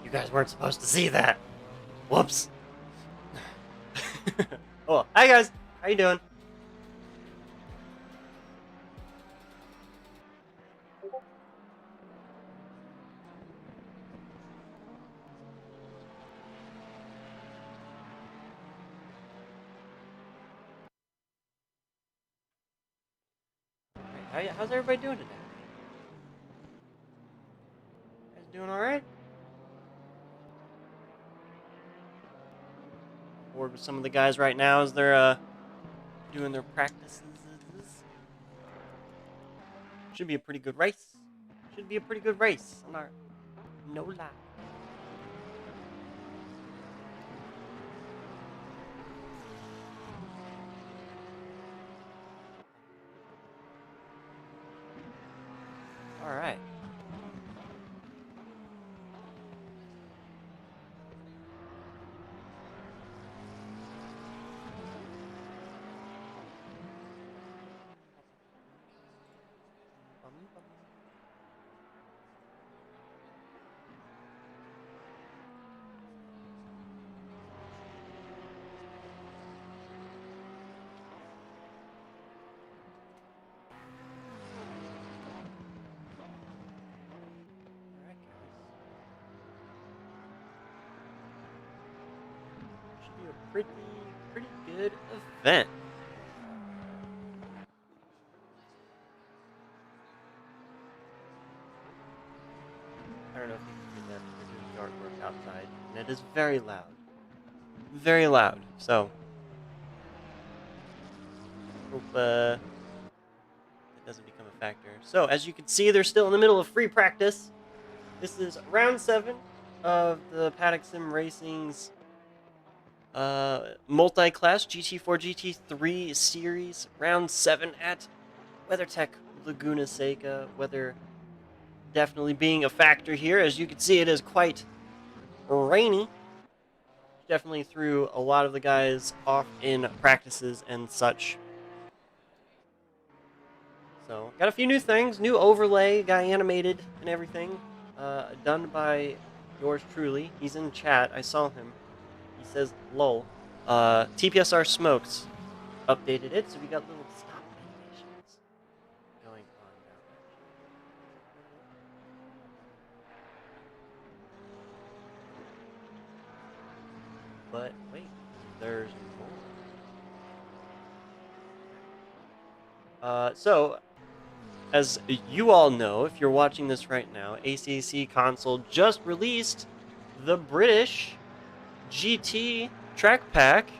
You guys weren't supposed to see that. Whoops. Oh, hi guys. How you doing? How's everybody doing today? You guys doing all right? Bored with some of the guys right now as they're doing their practices. Should be a pretty good race. Should be a pretty good race. I'm not, no lie. All right. Should be a pretty good event. I don't know if you can hear that. There's artwork outside, and it is very loud. Very loud. So, hope it doesn't become a factor. So, as you can see, they're still in the middle of free practice. This is round 7 of the Paddock Sim Racing's multi-class GT4 GT3 series. Round 7 at WeatherTech Laguna Seca. Weather definitely being a factor here. As you can see, it is quite rainy. Definitely threw a lot of the guys off in practices and such. So, got a few new things. New overlay, got animated and everything. Done by yours truly. He's in chat. I saw him. He says, lol. TPSR Smokes updated it, so we got little stop animations going on down there. But wait, there's more. So, as you all know, if you're watching this right now, ACC Console just released the British GT Track Pack,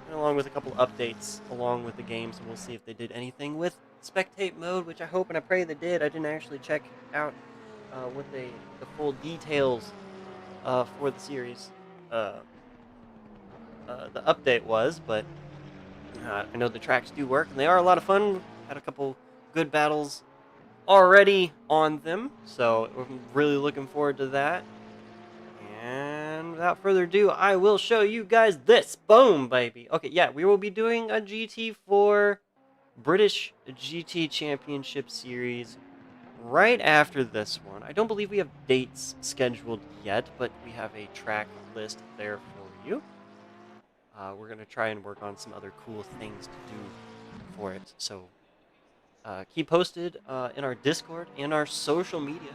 and along with a couple updates along with the game, so we'll see if they did anything with spectate mode, which I hope and I pray they did. I didn't actually check out what the full details for the series the update was, but I know the tracks do work, and they are a lot of fun. Had a couple good battles already on them, so I'm really looking forward to that. And without further ado, I will show you guys this. Boom, baby. Okay, yeah, we will be doing a GT4 British GT Championship Series right after this one. I don't believe we have dates scheduled yet, but we have a track list there for you. We're going to try and work on some other cool things to do for it. So keep posted in our Discord and our social media.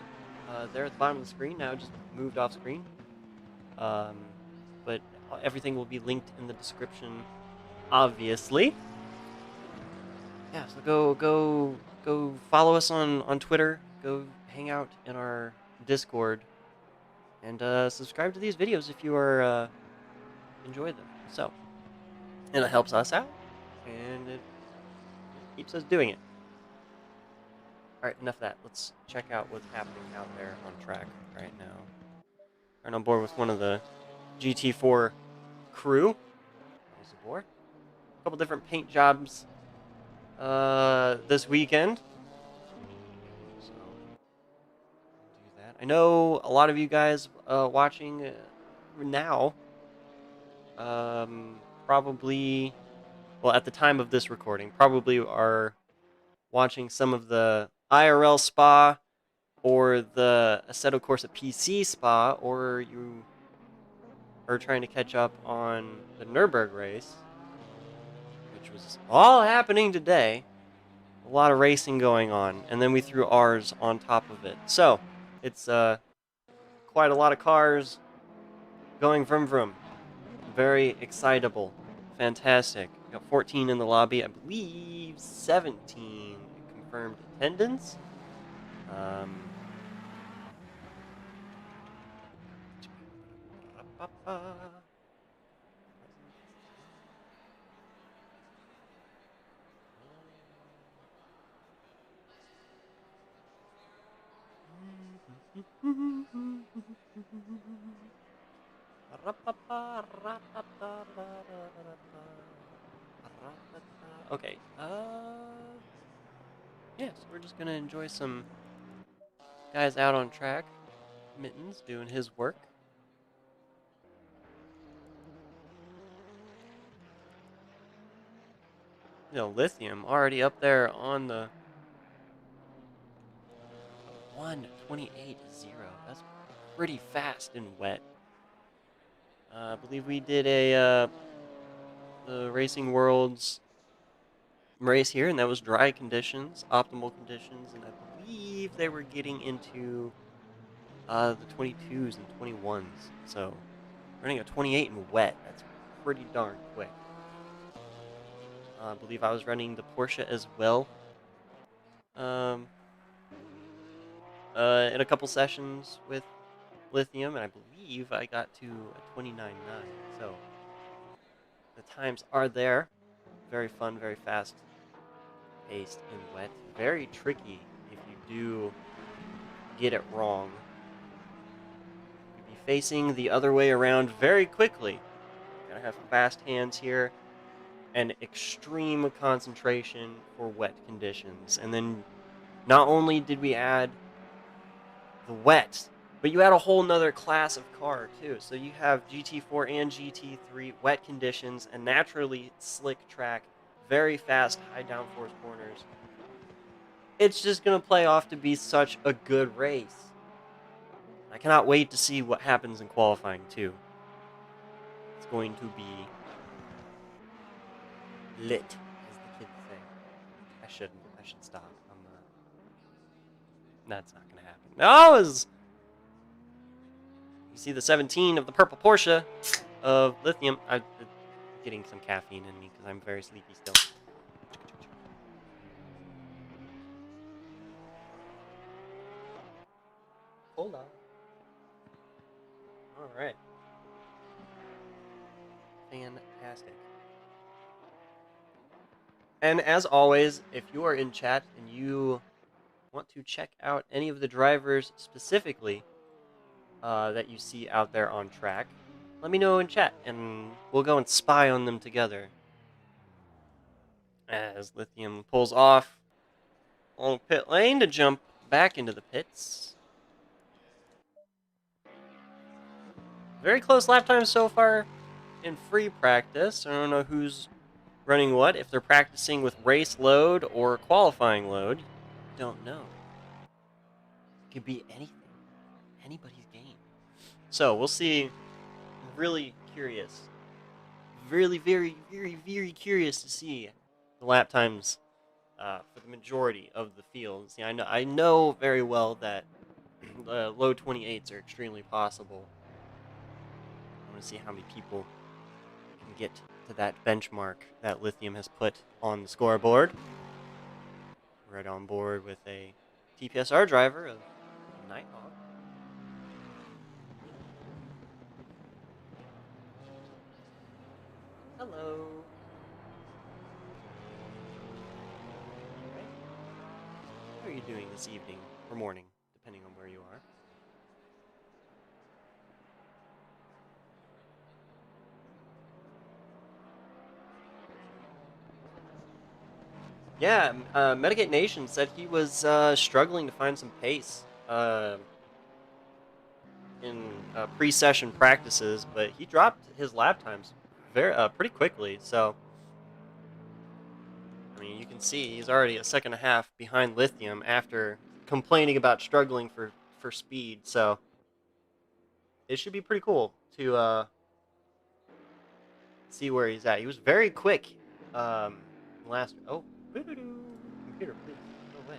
There at the bottom of the screen. Now just moved off screen. But everything will be linked in the description, obviously. Yeah, so go follow us on Twitter. Go hang out in our Discord, and subscribe to these videos if you are enjoy them. So, and it helps us out, and it keeps us doing it. All right, enough of that. Let's check out what's happening out there on track right now. I'm on board with one of the GT4 crew. A couple different paint jobs this weekend. So do that. I know a lot of you guys watching now probably, well, at the time of this recording, probably are watching some of the IRL Spa or the Assetto Corsa PC Spa, or you are trying to catch up on the Nürburgring race, which was all happening today. A lot of racing going on, and then we threw ours on top of it. So, it's quite a lot of cars going vroom vroom. Very excitable. Fantastic. Got 14 in the lobby. I believe 17 confirmed attendance. Okay. Yeah, so we're just gonna enjoy some guys out on track. Mittens doing his work. You know, Lithium already up there on the 1:28.0. That's pretty fast and wet. I believe we did a the Racing Worlds race here, and that was dry conditions, optimal conditions, and I believe they were getting into the 22s and 21s. So running a 28 and wet, that's pretty darn quick. I believe I was running the Porsche as well. In a couple sessions with Lithium, and I believe I got to a 29.9. So the times are there. Very fun, very fast paced and wet. Very tricky if you do get it wrong. You'd be facing the other way around very quickly. Gotta have fast hands here and extreme concentration for wet conditions. And then not only did we add the wet, but you add a whole nother class of car too. So you have GT4 and GT3 wet conditions, and naturally slick track, very fast high downforce corners. It's just going to play off to be such a good race. I cannot wait to see what happens in qualifying too. It's going to be lit, as the kids say. I should stop. That's not going to happen. No, you see the 17 of the purple Porsche of Lithium. I'm getting some caffeine in me because I'm very sleepy still. Hold on. All right. Fantastic. And as always, if you are in chat and you want to check out any of the drivers specifically that you see out there on track, let me know in chat, and we'll go and spy on them together. As Lithium pulls off on pit lane to jump back into the pits. Very close lap time so far in free practice. I don't know who's running what, if they're practicing with race load or qualifying load. Don't know. It could be anything. Anybody's game. So we'll see. Really curious. Really, very, very, very curious to see the lap times for the majority of the field. See, I know very well that the low 28s are extremely possible. I want to see how many people can get to that benchmark that Lithium has put on the scoreboard. Right on board with a TPSR driver of Nighthawk. Hello. How are you doing this evening or morning, depending on where you are? Yeah, Metagate Nation said he was struggling to find some pace in pre-session practices, but he dropped his lap times pretty quickly. So, I mean, you can see he's already a second and a half behind Lithium after complaining about struggling for speed. So it should be pretty cool to see where he's at. He was very quick last. Oh, computer, please go away.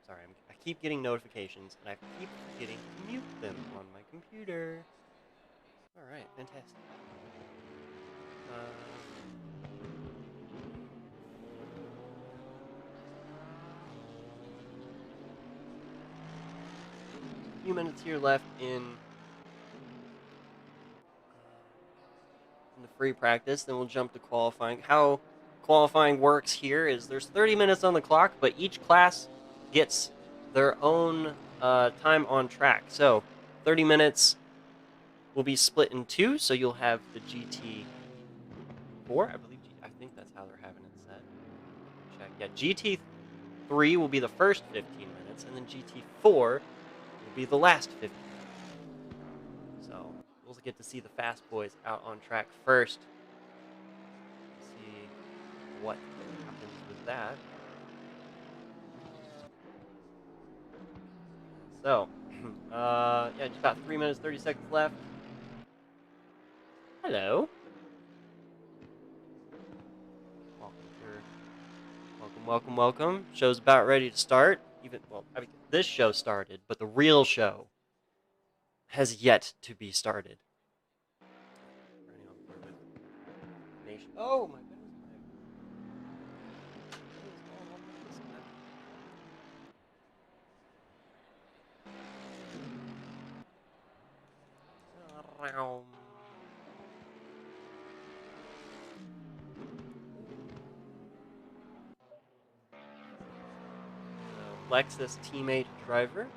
Sorry, I keep getting notifications and I keep forgetting to mute them on my computer. All right, fantastic. A few minutes here left in the free practice, then we'll jump to qualifying. How qualifying works here is there's 30 minutes on the clock, but each class gets their own time on track. So 30 minutes will be split in two, so you'll have the GT4, I think that's how they're having it set. Check. Yeah, GT3 will be the first 15 minutes, and then GT4 will be the last 15 minutes. So we'll get to see the fast boys out on track first. See what happens with that. So, yeah, just about 3 minutes, 30 seconds left. Hello. Welcome. Show's about ready to start. I mean, this show started, but the real show has yet to be started. Oh my goodness. Lexus teammate driver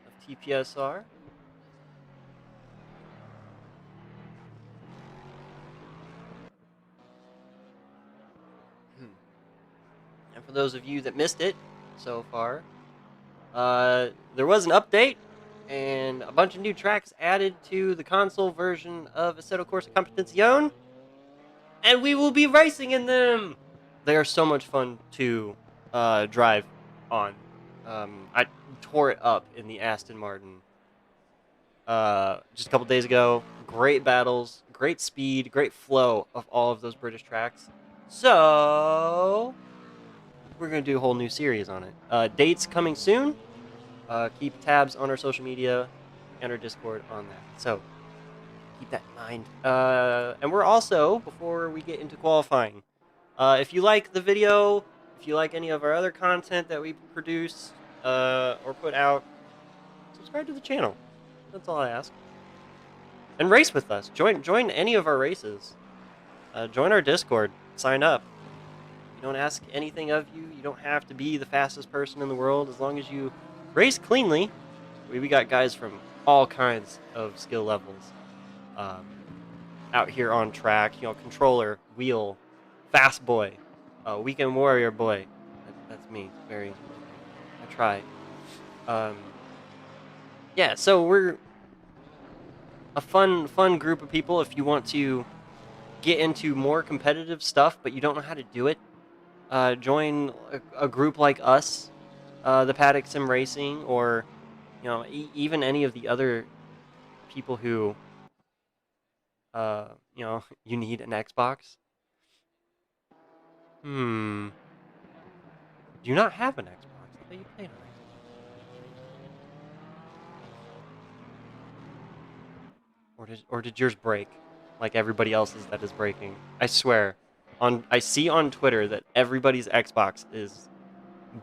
of TPSR. And for those of you that missed it so far, there was an update and a bunch of new tracks added to the console version of Assetto Corsa Competizione, and we will be racing in them. They are so much fun to drive on. I tore it up in the Aston Martin just a couple days ago. Great battles, great speed, great flow of all of those British tracks. So we're going to do a whole new series on it. Dates coming soon. Keep tabs on our social media and our Discord on that. So keep that in mind. And we're also, before we get into qualifying, if you like the video, if you like any of our other content that we produce or put out, subscribe to the channel. That's all I ask. And race with us. Join any of our races. Join our Discord. Sign up. We don't ask anything of you. You don't have to be the fastest person in the world as long as you race cleanly. We got guys from all kinds of skill levels out here on track. You know, controller, wheel, fast boy, weekend warrior boy. That's me. I try. Yeah, so we're a fun group of people. If you want to get into more competitive stuff, but you don't know how to do it, join a group like us, the Paddock Sim Racing, or even any of the other people who you need an Xbox. Do you not have an Xbox? I thought you played on Xbox. Or did yours break, like everybody else's that is breaking? I swear, I see on Twitter that everybody's Xbox is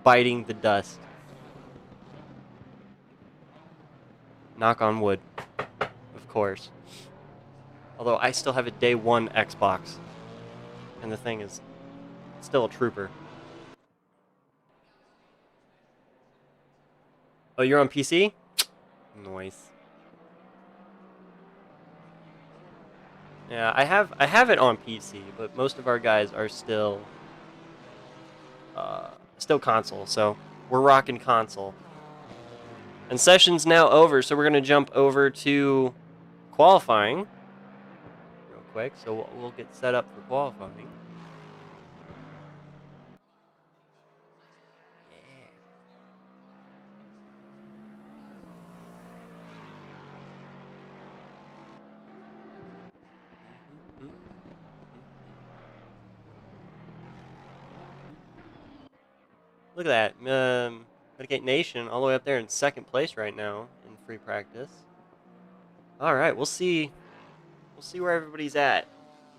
biting the dust. Knock on wood, of course. Although I still have a day one Xbox, and the thing is still a trooper. Oh, you're on PC? Nice. Yeah, I have it on PC, but most of our guys are still console, so we're rocking console. And session's now over, so we're gonna jump over to qualifying real quick. So we'll get set up for qualifying. Look at that. Mitigate Nation all the way up there in second place right now in free practice. All right, we'll see. We'll see where everybody's at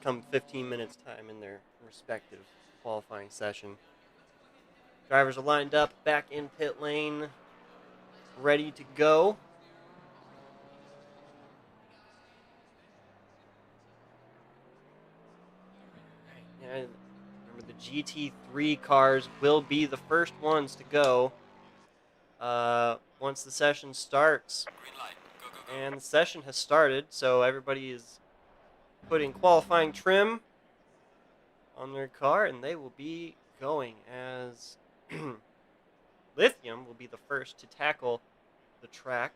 come 15 minutes time in their respective qualifying session. Drivers are lined up back in pit lane, ready to go. And remember, the GT3 cars will be the first ones to go once the session starts. Green light. Go, go, go. And the session has started, so everybody is putting qualifying trim on their car, and they will be going as Lithium will be the first to tackle the track.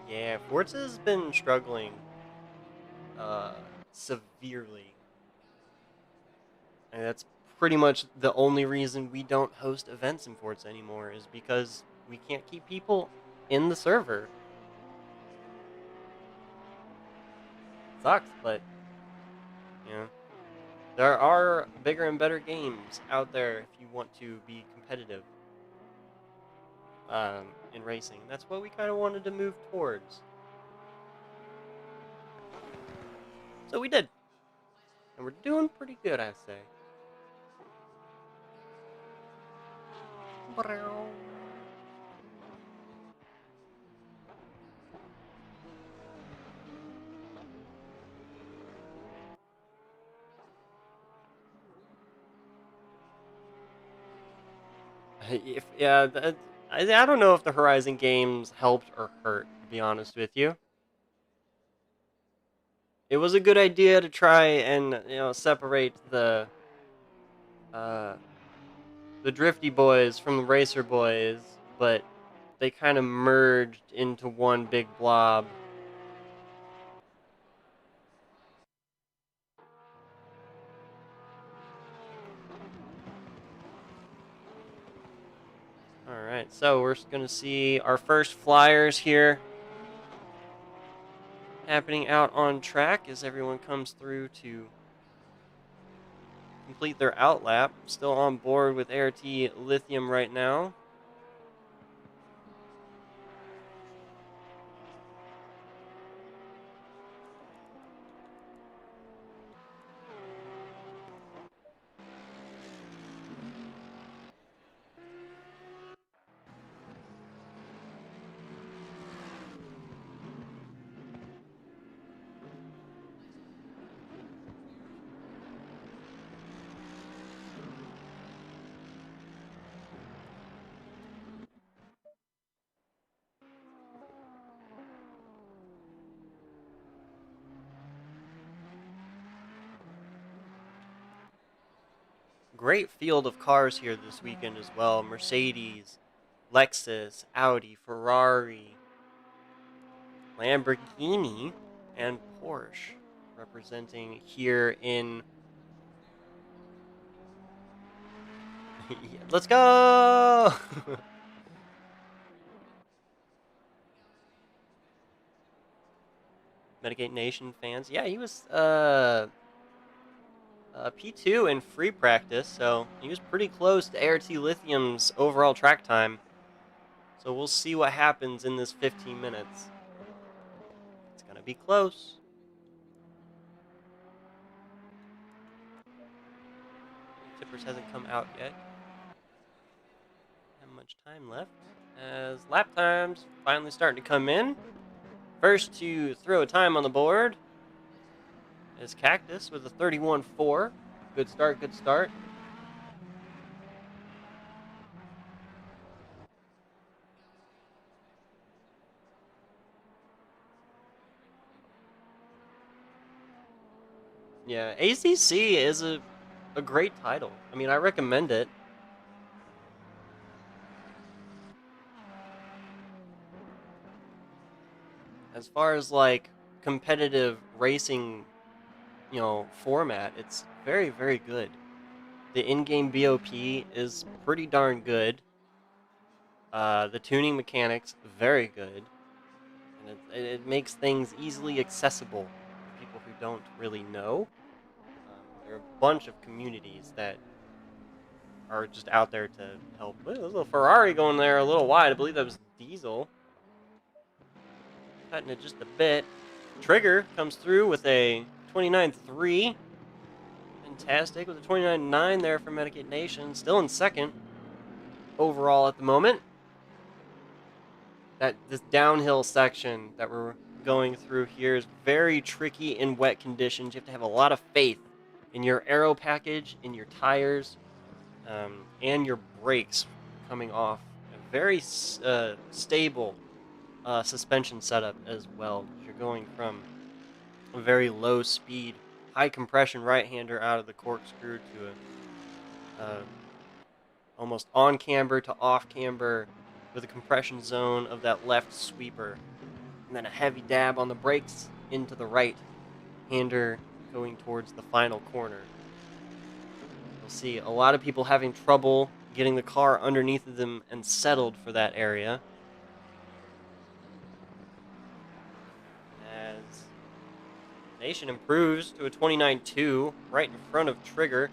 Yeah, Forza's been struggling severely. And that's pretty much the only reason we don't host events in Forza anymore, is because we can't keep people in the server. Sucks, but you know, there are bigger and better games out there if you want to be competitive in racing. That's what we kind of wanted to move towards. So we did. And we're doing pretty good, I say. I don't know if the Horizon games helped or hurt, to be honest with you. It was a good idea to try and separate uh, the drifty boys from the racer boys, but they kind of merged into one big blob. All right, so we're gonna see our first flyers here happening out on track as everyone comes through to complete their outlap. Still on board with ART Lithium right now. Great field of cars here this weekend as well. Mercedes, Lexus, Audi, Ferrari, Lamborghini, and Porsche representing here in... Let's go! Mitigate Nation fans. Yeah, he was P2 in free practice, so he was pretty close to ART Lithium's overall track time. So we'll see what happens in this 15 minutes. It's going to be close. Tippers hasn't come out yet. Not much time left as lap times finally starting to come in. First to throw a time on the board is Cactus with a 31.4. Good start, good start. Yeah, ACC is a great title. I mean, I recommend it. As far as like competitive racing, format, it's very, very good. the in-game BOP is pretty darn good. The tuning mechanics, very good. And it makes things easily accessible for people who don't really know. There are a bunch of communities that are just out there to help. There's a little Ferrari going there a little wide. I believe that was Diesel. Cutting it just a bit. Trigger comes through with a 29.3. Fantastic with a 29.9 there for Medicate Nation. Still in second overall at the moment. This downhill section that we're going through here is very tricky in wet conditions. You have to have a lot of faith in your aero package, in your tires, and your brakes coming off. A very stable suspension setup as well. You're going from a very low speed, high compression right-hander out of the corkscrew to a almost on camber to off camber with a compression zone of that left sweeper, and then a heavy dab on the brakes into the right hander going towards the final corner. You'll see a lot of people having trouble getting the car underneath of them and settled for that area. As Nation improves to a 29.2 right in front of Trigger.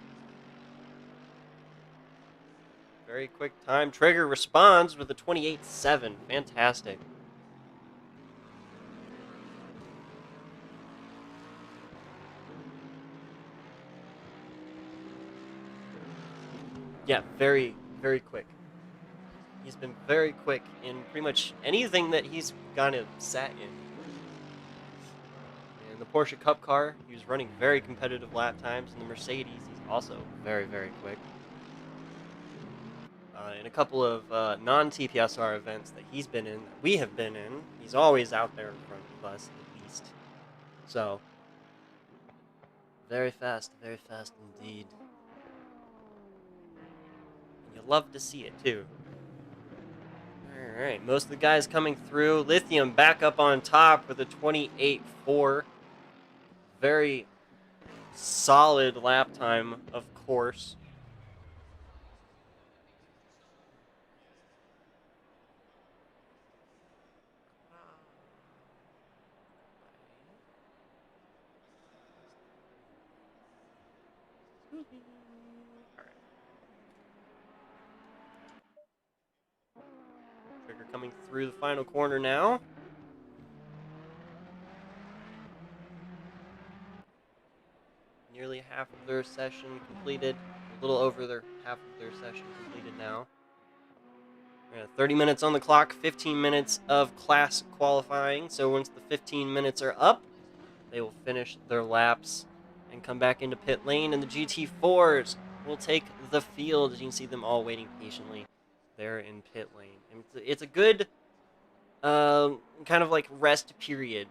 Very quick time. Trigger responds with a 28.7. Fantastic. Yeah, very, very quick. He's been very quick in pretty much anything that he's kind of sat in. In the Porsche Cup car, he was running very competitive lap times. In the Mercedes, he's also very, very quick. In a couple of non-TPSR events that he's been in, that we have been in, he's always out there in front of us, at least. So, very fast indeed. And you love to see it, too. Alright, most of the guys coming through. Lithium back up on top with a 28.4. Very solid lap time, of course. Trigger coming through the final corner now. Nearly half of their session completed. A little over half of their session completed now. 30 minutes on the clock, 15 minutes of class qualifying. So once the 15 minutes are up, they will finish their laps and come back into pit lane. And the GT4s will take the field. As you can see them all waiting patiently there in pit lane. And it's a good kind of like rest period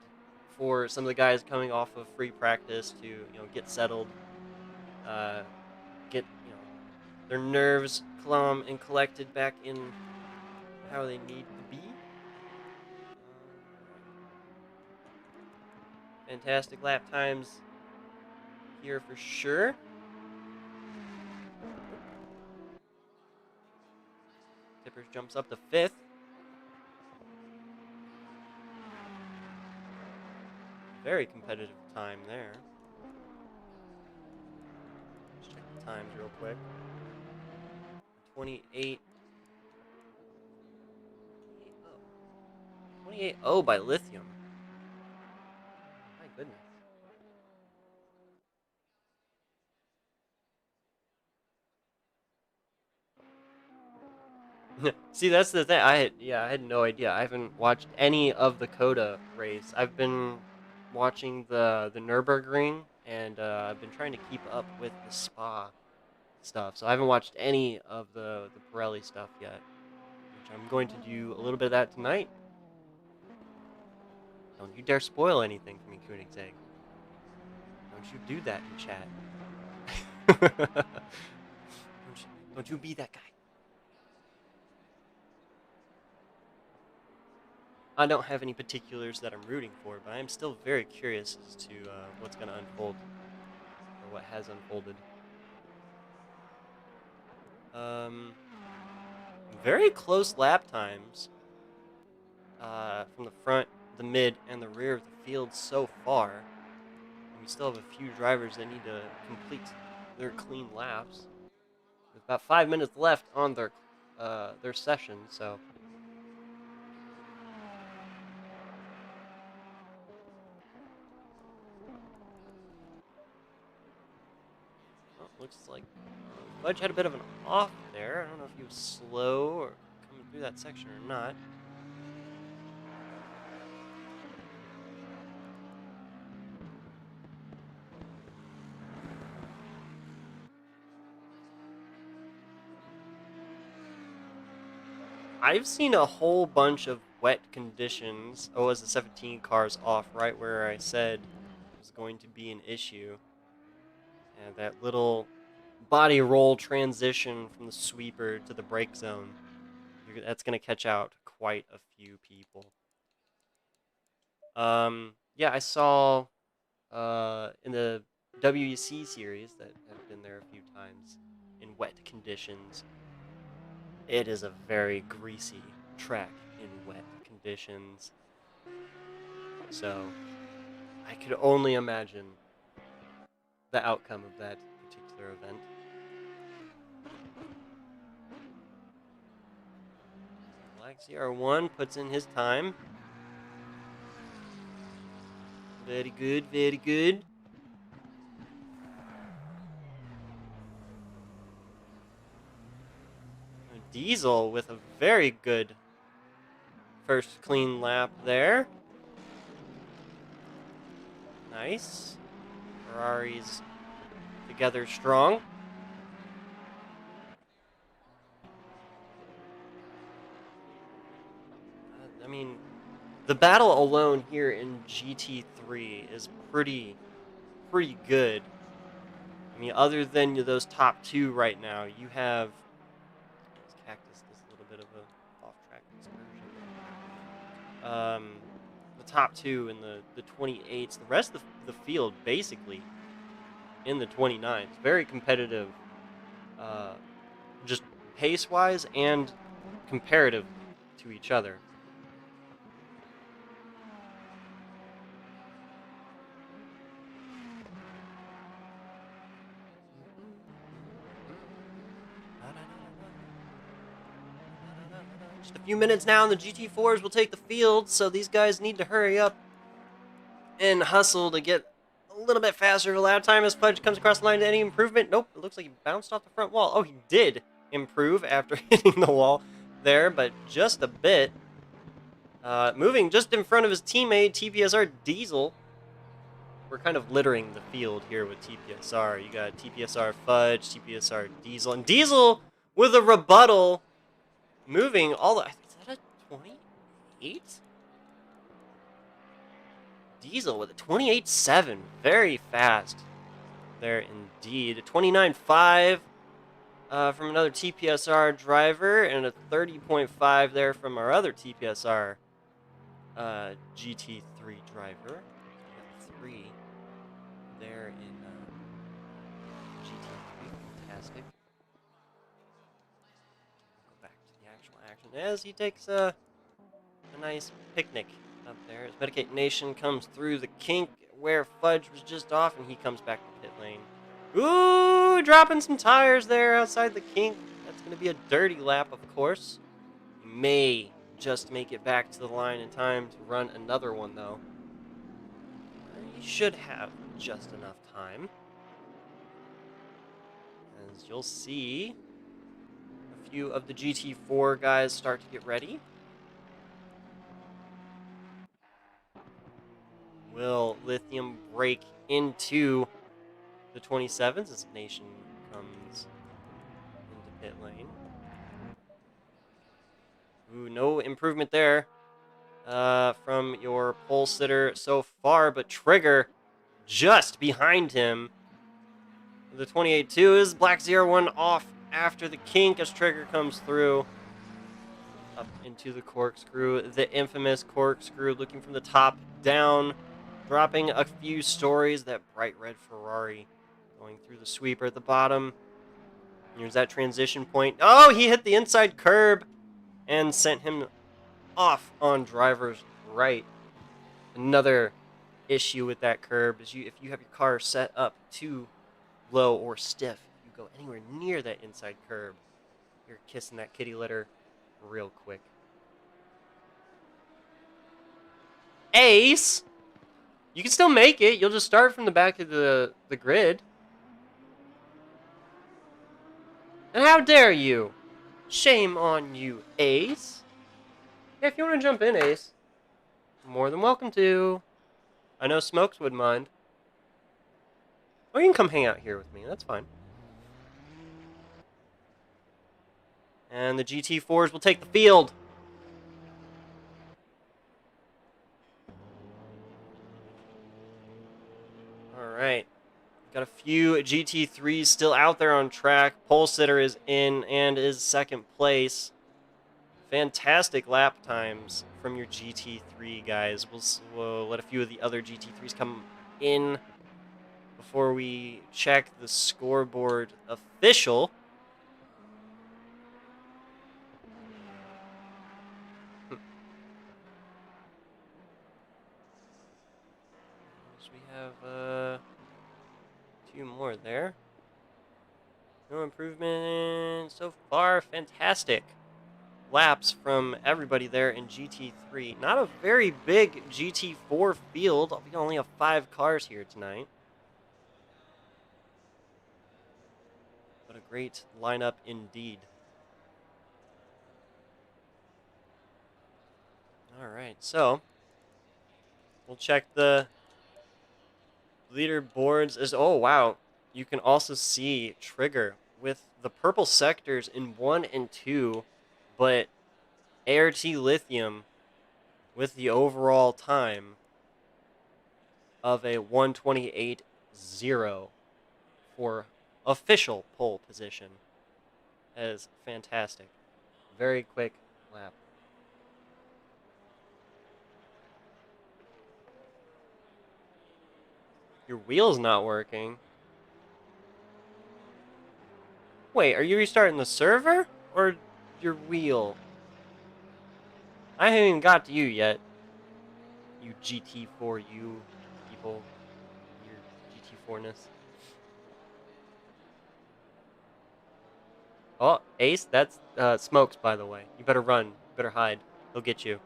for some of the guys coming off of free practice to get settled, get their nerves calm and collected back in how they need to be. Fantastic lap times here for sure. Tippers jumps up to 5th. Very competitive time there. Let's check the times real quick. 28. 28.0 by Lithium. My goodness. See, that's the thing. I had no idea. I haven't watched any of the Coda race. I've been watching the Nürburgring, and I've been trying to keep up with the Spa stuff. So I haven't watched any of the Pirelli stuff yet, which I'm going to do a little bit of that tonight. Don't you dare spoil anything for me, Koenigsegg. Don't you do that in chat. don't you be that guy. I don't have any particulars that I'm rooting for, but I am still very curious as to what's going to unfold, or what has unfolded. Very close lap times from the front, the mid, and the rear of the field so far. And we still have a few drivers that need to complete their clean laps. With about 5 minutes left on their session, so. Well, looks like Fudge had a bit of an off there. I don't know if he was slow or coming through that section or not. I've seen a whole bunch of wet conditions. Oh, as the 17 car's off right where I said it was going to be an issue. And that little body roll transition from the sweeper to the brake zone, that's going to catch out quite a few people. Yeah, I saw in the WEC series that have been there a few times in wet conditions. It is a very greasy track in wet conditions. So I could only imagine the outcome of that particular event. Black CR1 puts in his time. Very good, very good. Diesel with a very good first clean lap there. Nice. Ferrari's together strong. I mean, the battle alone here in GT3 is pretty good. I mean, other than those top two right now, you have Cactus does a little bit of a off-track excursion. The top two in the 28s, the rest of the field basically in the 29s. Very competitive, just pace-wise and comparative to each other. Just a few minutes now, and the GT4s will take the field, so these guys need to hurry up and hustle to get a little bit faster lap time as Fudge comes across the line. Any improvement? Nope, it looks like he bounced off the front wall. Oh, he did improve after hitting the wall there, but just a bit. Moving just in front of his teammate, TPSR Diesel. We're kind of littering the field here with TPSR. You got TPSR Fudge, TPSR Diesel, and Diesel with a rebuttal. Moving all the... Is that a 28? Diesel with a 28.7. Very fast there indeed. A 29.5 from another TPSR driver, and a 30.5 there from our other TPSR GT3 driver. 3 there in GT3. Fantastic. Go back to the actual action as he takes a nice picnic up there. As Medicate Nation comes through the kink where Fudge was just off, and he comes back to pit lane. Ooh, dropping some tires there outside the kink. That's going to be a dirty lap, of course. May just make it back to the line in time to run another one, though. He should have just enough time. As you'll see, a few of the GT4 guys start to get ready. Will Lithium break into the 27s as Nation comes into pit lane? Ooh, no improvement there from your pole sitter so far, but Trigger just behind him. The 28.2 is Black 01 off after the kink as Trigger comes through. Up into the corkscrew, the infamous corkscrew, looking from the top down, dropping a few stories. That bright red Ferrari going through the sweeper at the bottom. Here's that transition point. Oh, he hit the inside curb and sent him off on driver's right. Another issue with that curb is if you have your car set up too low or stiff, if you go anywhere near that inside curb, you're kissing that kitty litter real quick. Ace! You can still make it. You'll just start from the back of the grid. And how dare you? Shame on you, Ace. Yeah, if you want to jump in, Ace, more than welcome to. I know Smokes wouldn't mind. Or you can come hang out here with me. That's fine. And the GT4s will take the field. All right. Got a few GT3s still out there on track. Pole sitter is in and is second place. Fantastic lap times from your GT3 guys. We'll let a few of the other GT3s come in before we check the scoreboard official. So we have two more there. No improvement so far. Fantastic laps from everybody there in GT3. Not a very big GT4 field. We only have 5 cars here tonight. But a great lineup indeed. All right, so we'll check the leaderboards. Oh, wow. You can also see Trigger with the purple sectors in 1 and 2, but ART Lithium with the overall time of a 128.0 for official pole position. That is fantastic. Very quick lap. Your wheel's not working. Wait, are you restarting the server or your wheel? I haven't even got to you yet. You GT4U people. Your GT4-ness. Oh, Ace, that's Smokes, by the way. You better run. You better hide. He'll get you.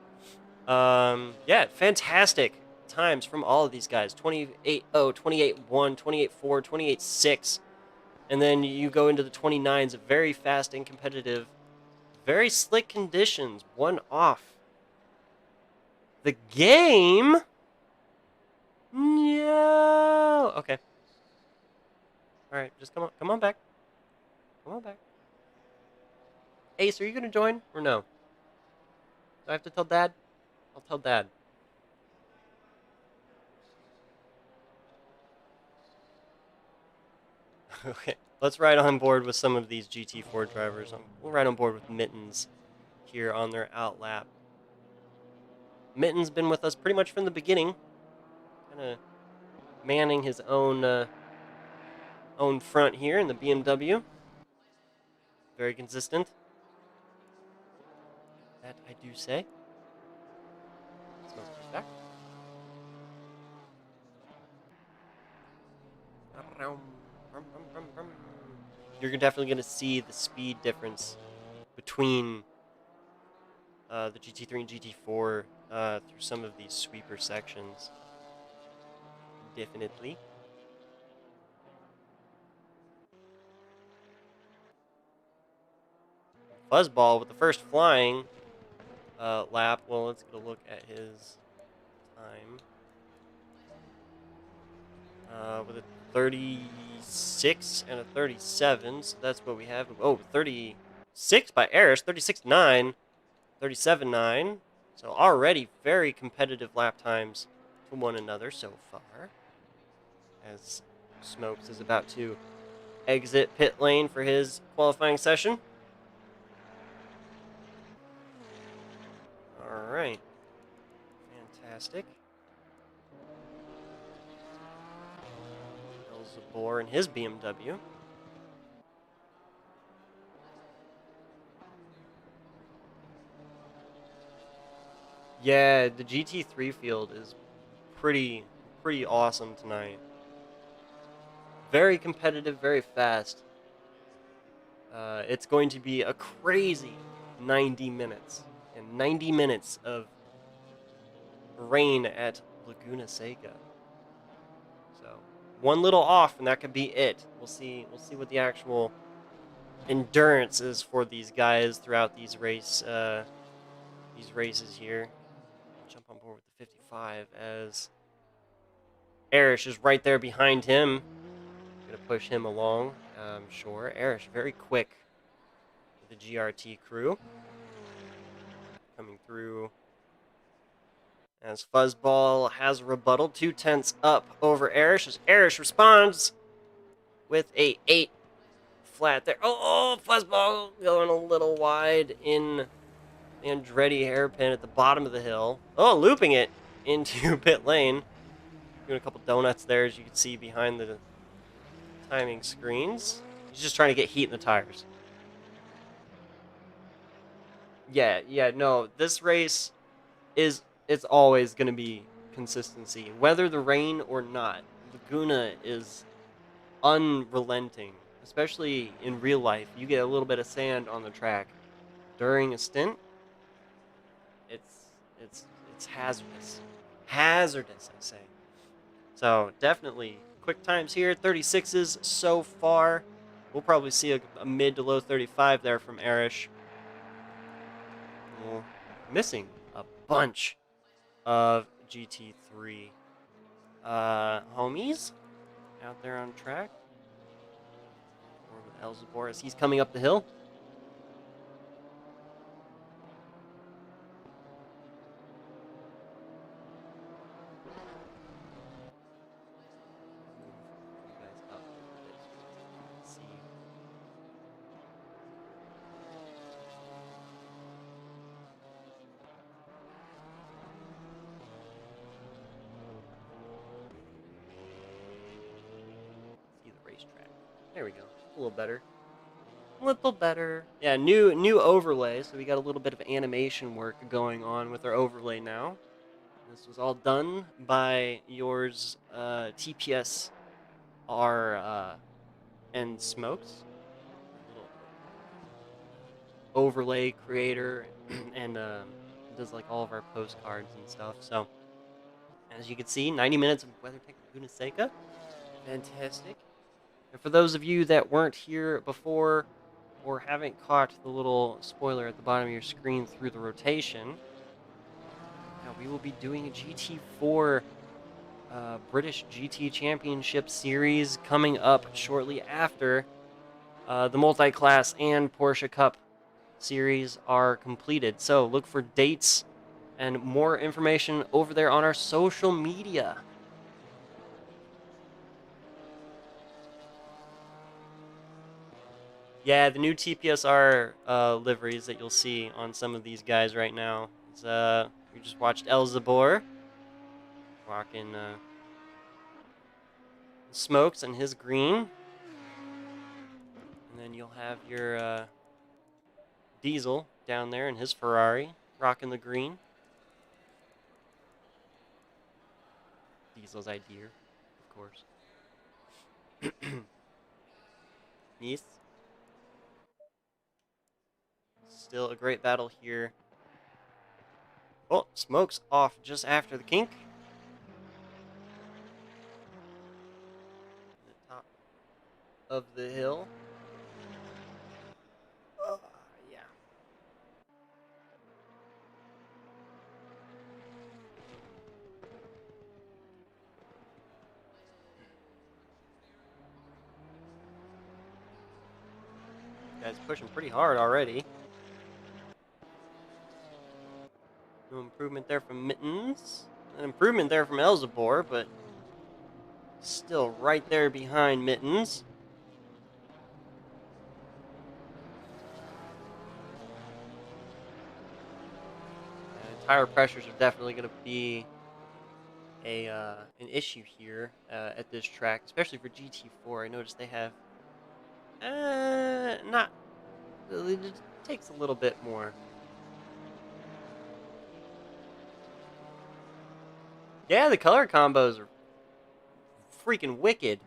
Yeah, fantastic times from all of these guys. 28.0, 28.1, 28.4, 28.6. And then you go into the 29s, very fast and competitive. Very slick conditions. One off. The game? No. Okay. All right, just come on back. Come on back. Ace, are you gonna join or no? Do I have to tell Dad? I'll tell Dad. Okay, let's ride on board with some of these GT4 drivers. We'll ride on board with Mittens here on their out lap. Mittens been with us pretty much from the beginning, kind of manning his own front here in the BMW. Very consistent. That I do say. Smells back. You're definitely going to see the speed difference between the GT3 and GT4 through some of these sweeper sections. Definitely. Fuzzball with the first flying lap. Well, let's get a look at his time. With a 36 and a 37, so that's what we have. Oh, 36 by Eris, 36.9, 37.9. So already very competitive lap times to one another so far. As Smokes is about to exit pit lane for his qualifying session. All right. Fantastic. Elzabor in his BMW. Yeah, the GT3 field is pretty awesome tonight. Very competitive, very fast. It's going to be a crazy 90 minutes. And 90 minutes of rain at Laguna Seca. So one little off, and that could be it. We'll see. We'll see what the actual endurance is for these guys throughout these races here. I'll jump on board with the 55 as Arish is right there behind him. Gonna push him along. Sure. Arish very quick with the GRT crew coming through. As Fuzzball has a rebuttal, 2/10 up over Arish as Arish responds with a 8 flat there. Oh, Fuzzball going a little wide in the Andretti hairpin at the bottom of the hill. Oh, looping it into pit lane. Doing a couple donuts there, as you can see behind the timing screens. He's just trying to get heat in the tires. Yeah, no, this race it's always going to be consistency. Whether the rain or not, Laguna is unrelenting, especially in real life. You get a little bit of sand on the track during a stint, it's it's hazardous. Hazardous, I say. So definitely quick times here, 36s so far. We'll probably see a mid to low 35 there from Arish. Well, missing a bunch of GT3 homies out there on track. Or with Elzebor as he's coming up the hill. See the racetrack. There we go. A little better. A little better. Yeah, new overlay. So we got a little bit of animation work going on with our overlay now. This was all done by yours, TPSR and Smokes, little overlay creator, and does like all of our postcards and stuff. So as you can see, 90 minutes of WeatherTech Laguna Seca. Fantastic. And for those of you that weren't here before or haven't caught the little spoiler at the bottom of your screen through the rotation, now we will be doing a GT4 British GT Championship Series coming up shortly after the multi-class and Porsche Cup series are completed. So look for dates and more information over there on our social media. Yeah, the new TPSR liveries that you'll see on some of these guys right now. Is, we just watched Elzebor rocking Smokes and his green. And then you'll have your Diesel down there in his Ferrari rocking the green. Diesel's idea, of course. Yes. Still a great battle here. Oh, Smoke's off just after the kink. The top of the hill. Yeah. Guy's pushing pretty hard already. No improvement there from Mittens. An improvement there from Elzebor, but still right there behind Mittens. Tire pressures are definitely going to be an issue here at this track, especially for GT4. I noticed they have not. It takes a little bit more. Yeah, the color combos are freaking wicked.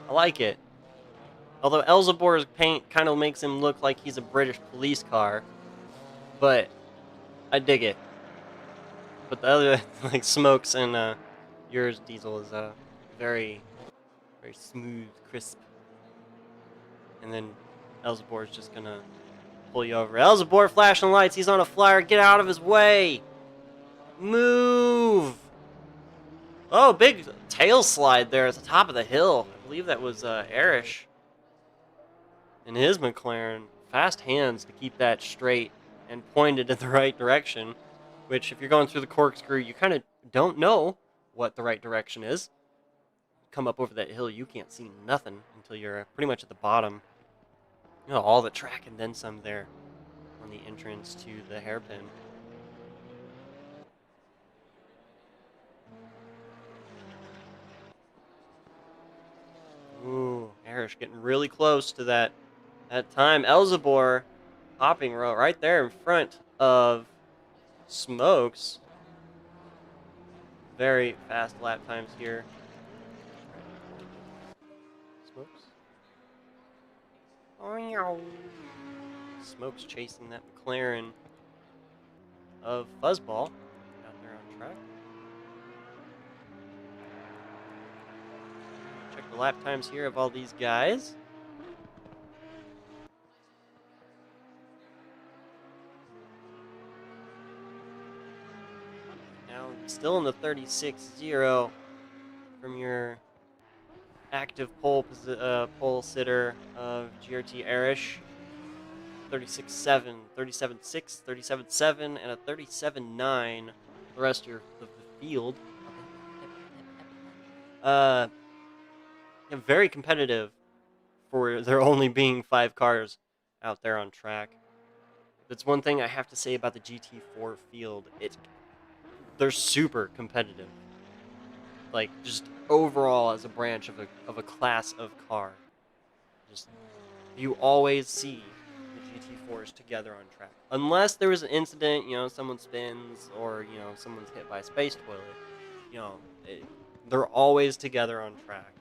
I like it. Although Elzabor's paint kind of makes him look like he's a British police car, but I dig it. But the other, like Smokes and yours, Diesel, is very, very smooth, crisp. And then Elzabor is just gonna pull you over. Elzabor flashing lights. He's on a flyer. Get out of his way. Move. Oh, big tail slide there at the top of the hill. I believe that was Arish in his McLaren. Fast hands to keep that straight and pointed in the right direction, which if you're going through the corkscrew, you kind of don't know what the right direction is. Come up over that hill, you can't see nothing until you're pretty much at the bottom. You know, all the track and then some there on the entrance to the hairpin. Ooh, Arish getting really close to that time. Elzabor hopping row right there in front of Smokes. Very fast lap times here. Smokes. Oh, Smokes chasing that McLaren of Fuzzball out there on track. Check the lap times here of all these guys. Now still in the 36-0 from your active pole sitter of GRT Arish. 36.7, 37.6, 37.7, and a 37.9. The rest of the field. Very competitive for there only being 5 cars out there on track. That's one thing I have to say about the GT4 field. They're super competitive. Like, just overall as a branch of a class of car. Just, you always see the GT4s together on track. Unless there was an incident, you know, someone spins or, you know, someone's hit by a space toilet. You know, they're always together on track.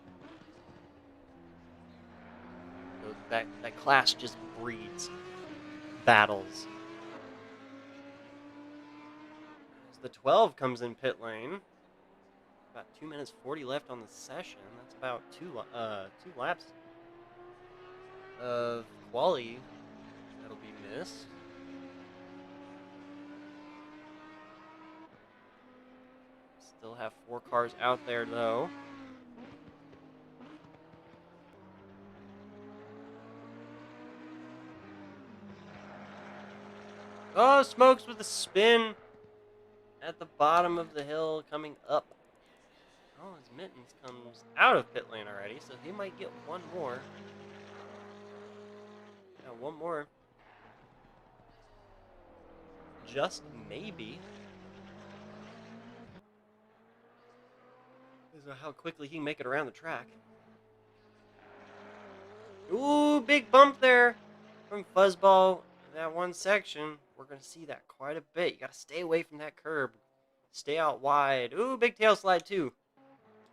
So that class just breeds battles. As the 12 comes in pit lane. About 2 minutes 40 left on the session. That's about two laps of quali that'll be missed. Still have 4 cars out there though. Oh, Smokes with a spin at the bottom of the hill coming up. Oh, his Mittens comes out of pit lane already, so he might get one more. Yeah, one more. Just maybe. Because of how quickly he can make it around the track. Ooh, big bump there from Fuzzball in that one section. We're going to see that quite a bit. You got to stay away from that curb. Stay out wide. Ooh, big tail slide too.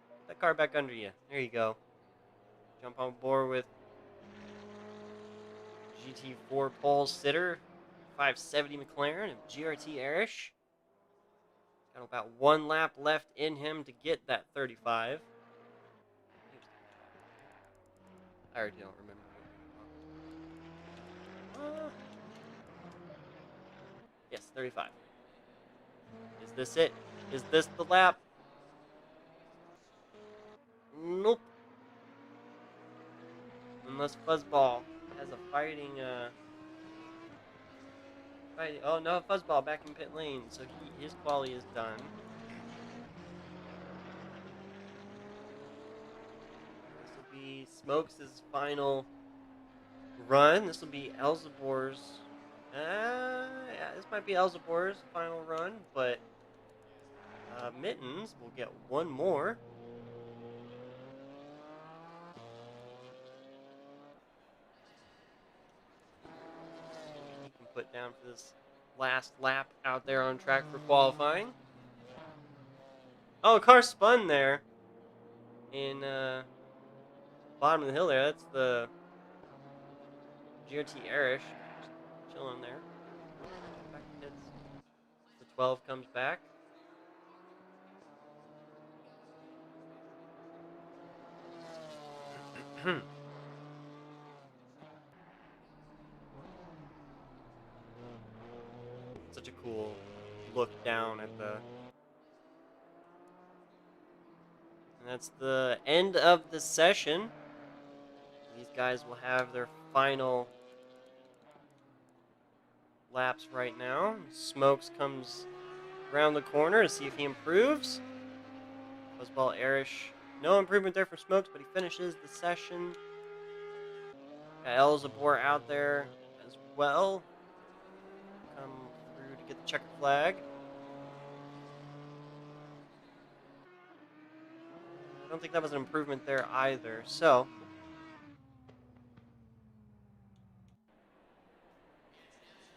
Put that car back under you. There you go. Jump on board with GT4 pole sitter. 570 McLaren of GRT Arish. Got about 1 lap left in him to get that 35. I already don't remember. Yes, 35. Is this it? Is this the lap? Nope. Unless Fuzzball has a fighting, oh no, Fuzzball back in pit lane, so his quali is done. This will be Smokes' final run. This will be Elzabor's. Yeah, this might be Elzabor's final run, but Mittens will get one more. He can put down for this last lap out there on track for qualifying. Oh, a car spun there in bottom of the hill there. That's the GRT Arish. Just chilling there. Back to pits. The 12 comes back. Such a cool look down at the... And that's the end of the session. These guys will have their final laps right now. Smokes comes around the corner to see if he improves. Fuzzball Arish, no improvement there for Smokes, but he finishes the session. Got Elzabor out there as well. Come through to get the checkered flag. I don't think that was an improvement there either, so...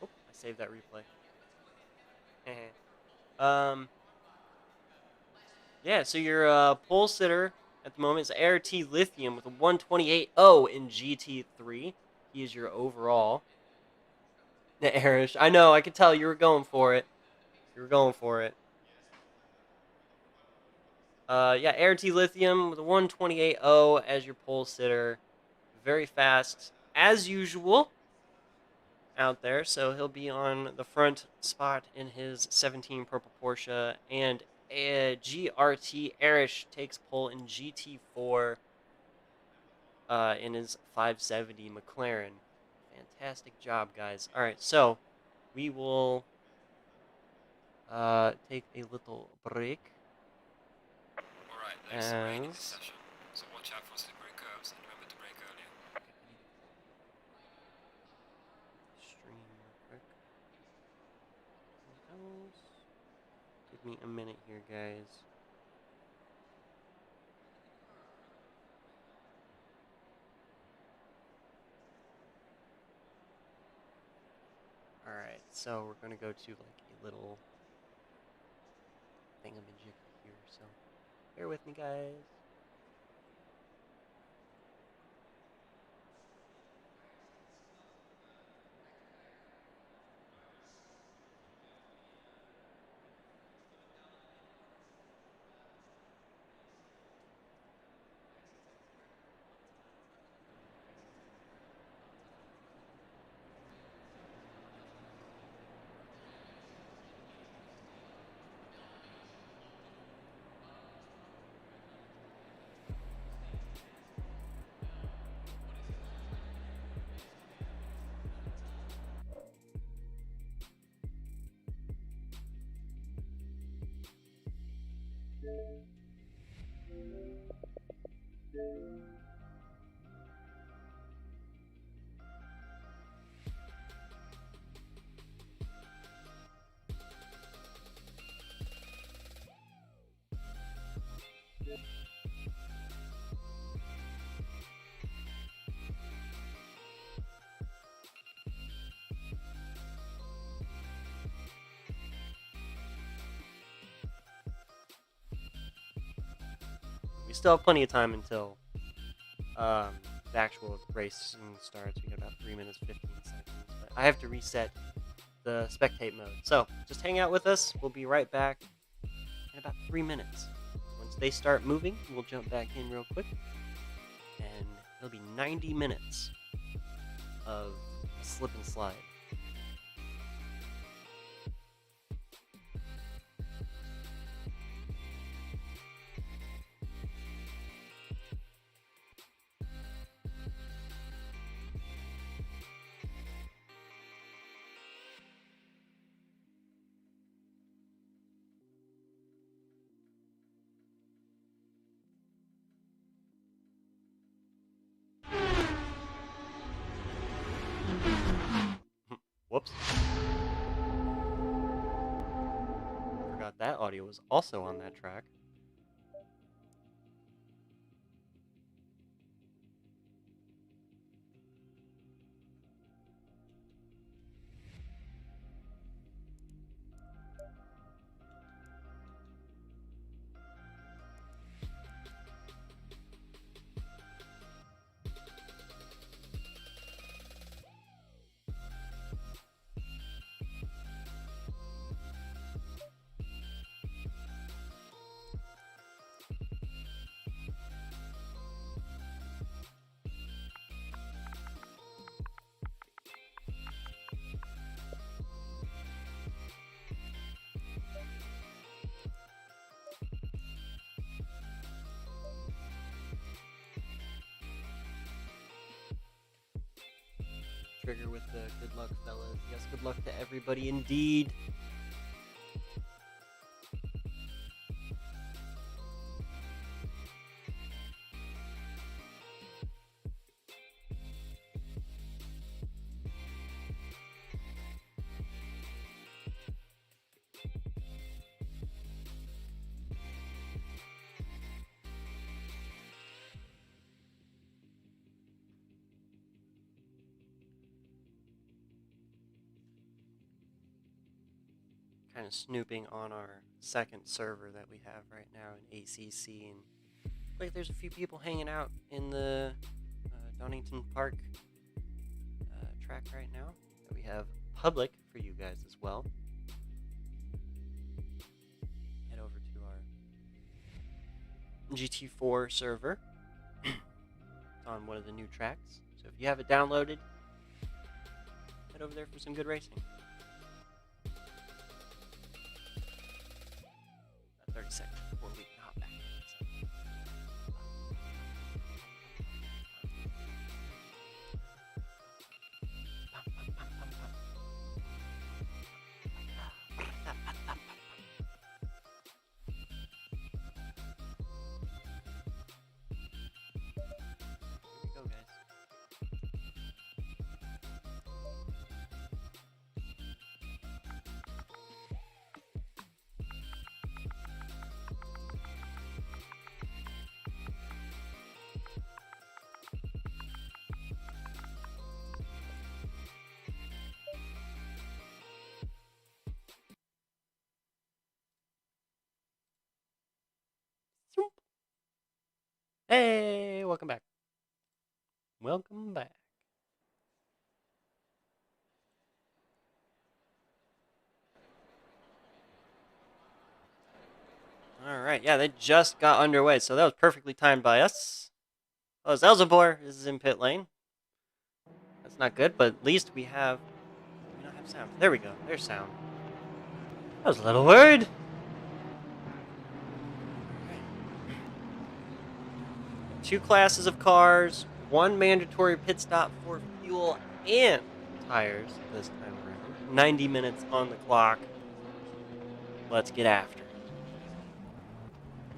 Oh, I saved that replay. Yeah, so your pole sitter at the moment is ART Lithium with a 128.0 in GT3. He is your overall. Arish, I know, I could tell you were going for it. You were going for it. Yeah, ART Lithium with a 128.0 as your pole sitter. Very fast, as usual, out there. So he'll be on the front spot in his 17 purple Porsche. And GRT Arish takes pole in GT4 in his 570 McLaren. Fantastic job, guys. All right, so we will take a little break. All right, there's some rain in this session, so watch out for slippery curves and remember to brake earlier. Stream real quick. Give me a minute here, guys. All right, so we're gonna go to like a little thingamajig here. So bear with me, guys. We still have plenty of time until the actual race starts. We got about 3 minutes 15 seconds, but I have to reset the spectate mode. So just hang out with us. We'll be right back in about 3 minutes. Once they start moving, we'll jump back in real quick, and it'll be 90 minutes of a slip and slide. Whoops. Forgot that audio was also on that track. trigger with the good luck, fellas. Yes, good luck to everybody indeed. Kind of snooping on our second server that we have right now in ACC, and like there's a few people hanging out in the Donington Park track right now. We have public for you guys as well. Head over to our GT4 server. It's on one of the new tracks, so if you have it downloaded, head over there for some good racing. 30 seconds before we hop back. Here we go, guys. Hey, welcome back. Welcome back. All right, yeah, they just got underway, so that was perfectly timed by us. Oh, Zelzabor is in pit lane. That's not good, but at least we don't have sound. There we go. There's sound. I was a little worried. Two classes of cars, one mandatory pit stop for fuel and tires this time around. 90 minutes on the clock. Let's get after it.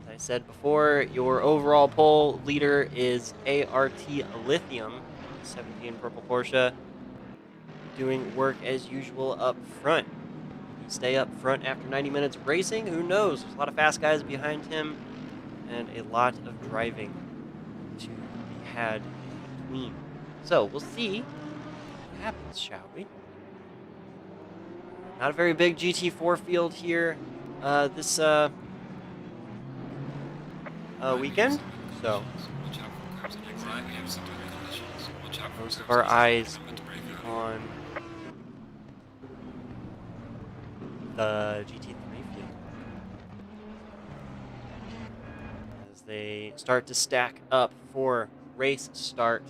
As I said before, your overall pole leader is ART Lithium, 17 purple Porsche, doing work as usual up front. He stay up front after 90 minutes of racing. Who knows? There's a lot of fast guys behind him and a lot of driving to be had in between. So we'll see what happens, shall we? Not a very big GT4 field here this weekend, so most of our eyes will be on the GT3 field as they start to stack up for race start.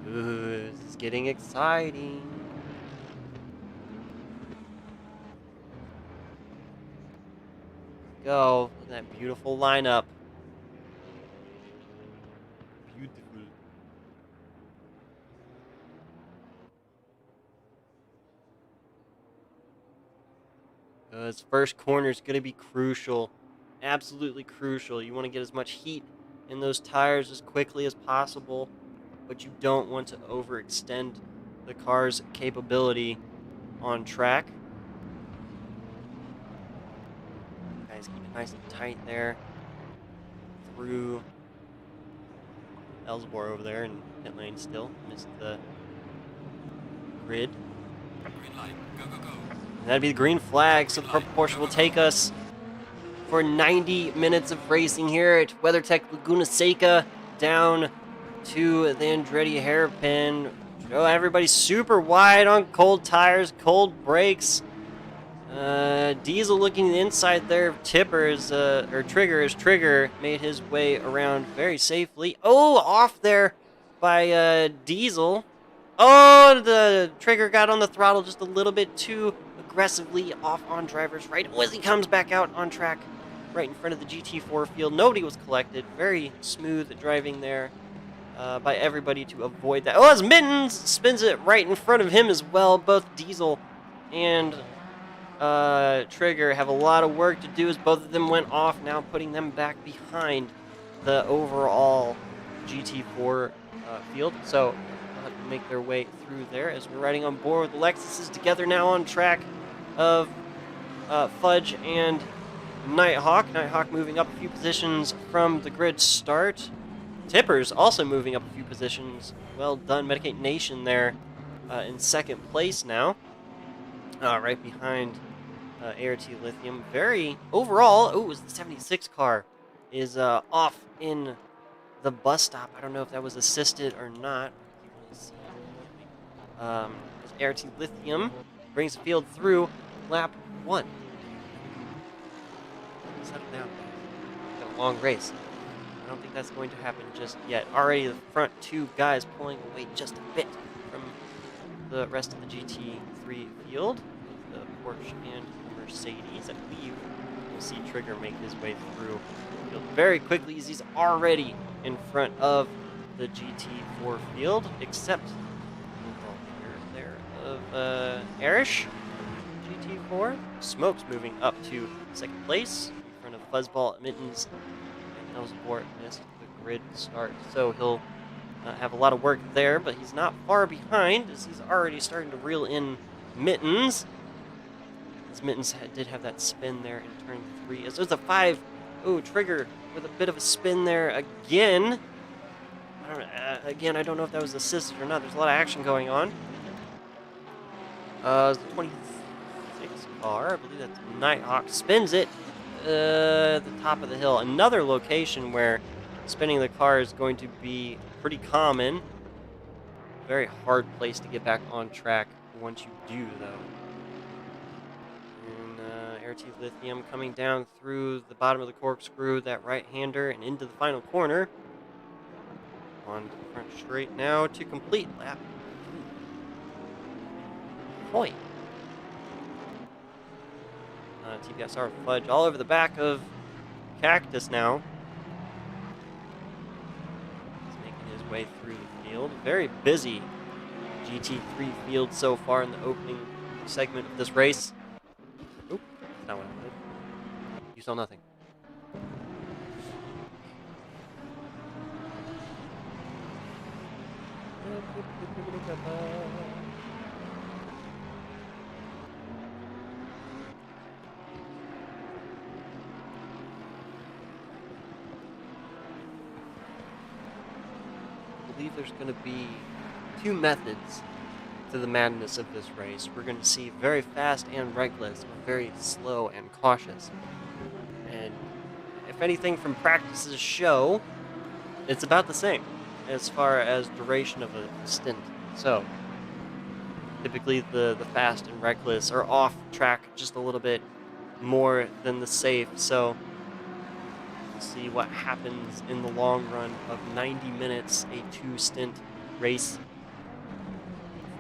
Ooh, this is getting exciting. Go. Look at that beautiful lineup. Beautiful. This first corner is going to be crucial. Absolutely crucial. You want to get as much heat in those tires as quickly as possible, but you don't want to overextend the car's capability on track. Guys, keep it nice and tight there. Through Elsbor over there in pit lane still. Missed the grid. Green light. Go, go, go. That'd be the green flag, so the purple Porsche will take us for 90 minutes of racing here at WeatherTech Laguna Seca, down to the Andretti hairpin. Oh, everybody's super wide on cold tires, cold brakes. Diesel looking inside there. Trigger made his way around very safely. Oh, off there by Diesel. Oh, the Trigger got on the throttle just a little bit too aggressively off on driver's right as he comes back out on track right in front of the GT4 field. Nobody was collected. Very smooth driving there by everybody to avoid that. Oh, as Mittens spins it right in front of him as well. Both Diesel and Trigger have a lot of work to do as both of them went off, now putting them back behind the overall GT4 field. So they'll have to make their way through there as we're riding on board with the Lexuses together now on track of Fudge and Nighthawk. Nighthawk moving up a few positions from the grid start. Tipper's also moving up a few positions. Well done, Medicate Nation there in second place now. Right behind ART Lithium. Overall, it was the 76 car is off in the bus stop. I don't know if that was assisted or not. As ART Lithium brings the field through lap 1. Settle down. Got a long race. I don't think that's going to happen just yet. Already the front two guys pulling away just a bit from the rest of the GT3 field. The Porsche and the Mercedes. I believe we'll see Trigger make his way through the field very quickly as he's already in front of the GT4 field, except there of Arish GT4. Smoke's moving up to second place in front of Fuzzball, Mittens, and Ellsworth missed the grid start. So he'll have a lot of work there, but he's not far behind as he's already starting to reel in Mittens. As Mittens did have that spin there in turn 3. As there's a 5. Oh, Trigger with a bit of a spin there again. I don't know if that was assisted or not. There's a lot of action going on. The 26 car, I believe that's Nighthawk, spins it at the top of the hill. Another location where spinning the car is going to be pretty common. Very hard place to get back on track once you do, though. And ART Lithium coming down through the bottom of the corkscrew, that right-hander, and into the final corner. On to the front straight now to complete lap 2. Boy. TPSR Fudge all over the back of Cactus now. He's making his way through the field. Very busy GT3 field so far in the opening segment of this race. Oop, that's not what I wanted. You saw nothing. I believe there's going to be 2 methods to the madness of this race. We're going to see very fast and reckless, or very slow and cautious. And if anything from practices show, it's about the same as far as duration of a stint. So typically the fast and reckless are off track just a little bit more than the safe. So we'll see what happens in the long run of 90 minutes, a 2-stint race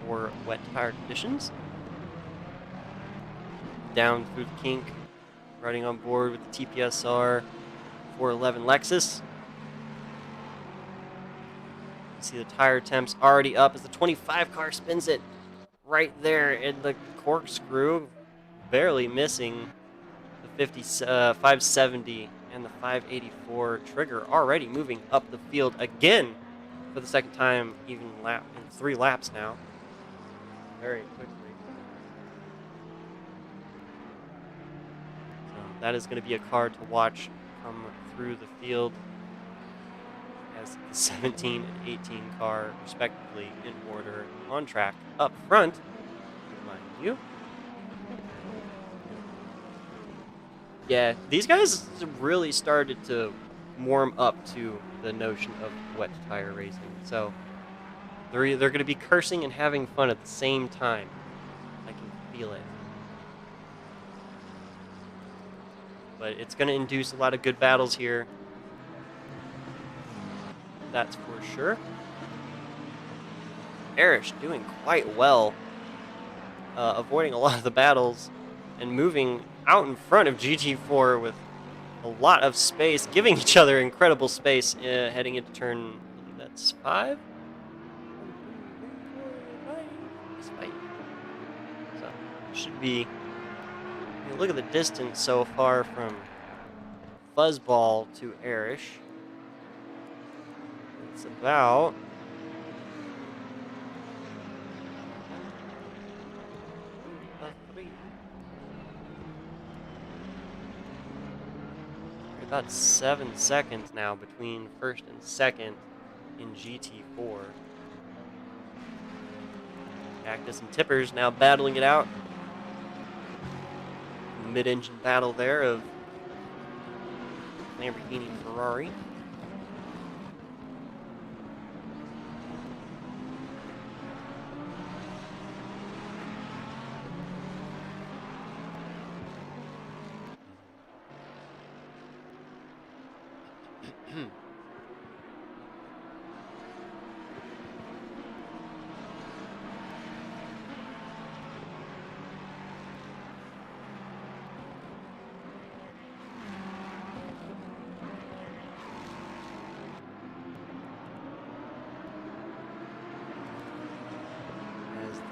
for wet tire conditions. Down through the kink, riding on board with the TPSR 411 Lexus. You see the tire temps already up as the 25 car spins it right there in the corkscrew, barely missing the 570 and the 584. Trigger already moving up the field again for the second time, even in 3 laps now. Very quickly. So that is going to be a car to watch come through the field as the 17 and 18 car, respectively, in order on track up front, mind you. Yeah, these guys really started to warm up to the notion of wet tire racing. So they're going to be cursing and having fun at the same time. I can feel it. But it's going to induce a lot of good battles here. That's for sure. Arish doing quite well, avoiding a lot of the battles and moving out in front of GT4 with a lot of space, giving each other incredible space heading into turn, I believe That's 5. 1, 2, 3, 4, 5. That's 5. So should be. I mean, look at the distance so far from Fuzzball to Airish. It's about 1, 2, 3. About 7 seconds now between first and second in GT4. Cactus and Tippers now battling it out. Mid-engine battle there of Lamborghini and Ferrari.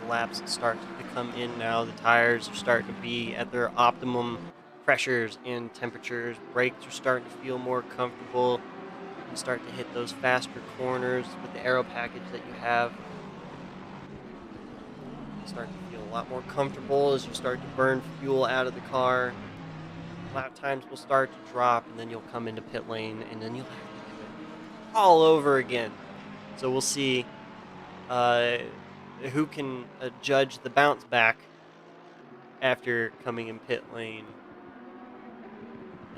Laps start to come in now. The tires are starting to be at their optimum pressures and temperatures. Brakes are starting to feel more comfortable. You start to hit those faster corners with the aero package that you have. You start to feel a lot more comfortable as you start to burn fuel out of the car. Lap times will start to drop, and then you'll come into pit lane, and then you'll have to do it all over again. So we'll see who can judge the bounce back after coming in pit lane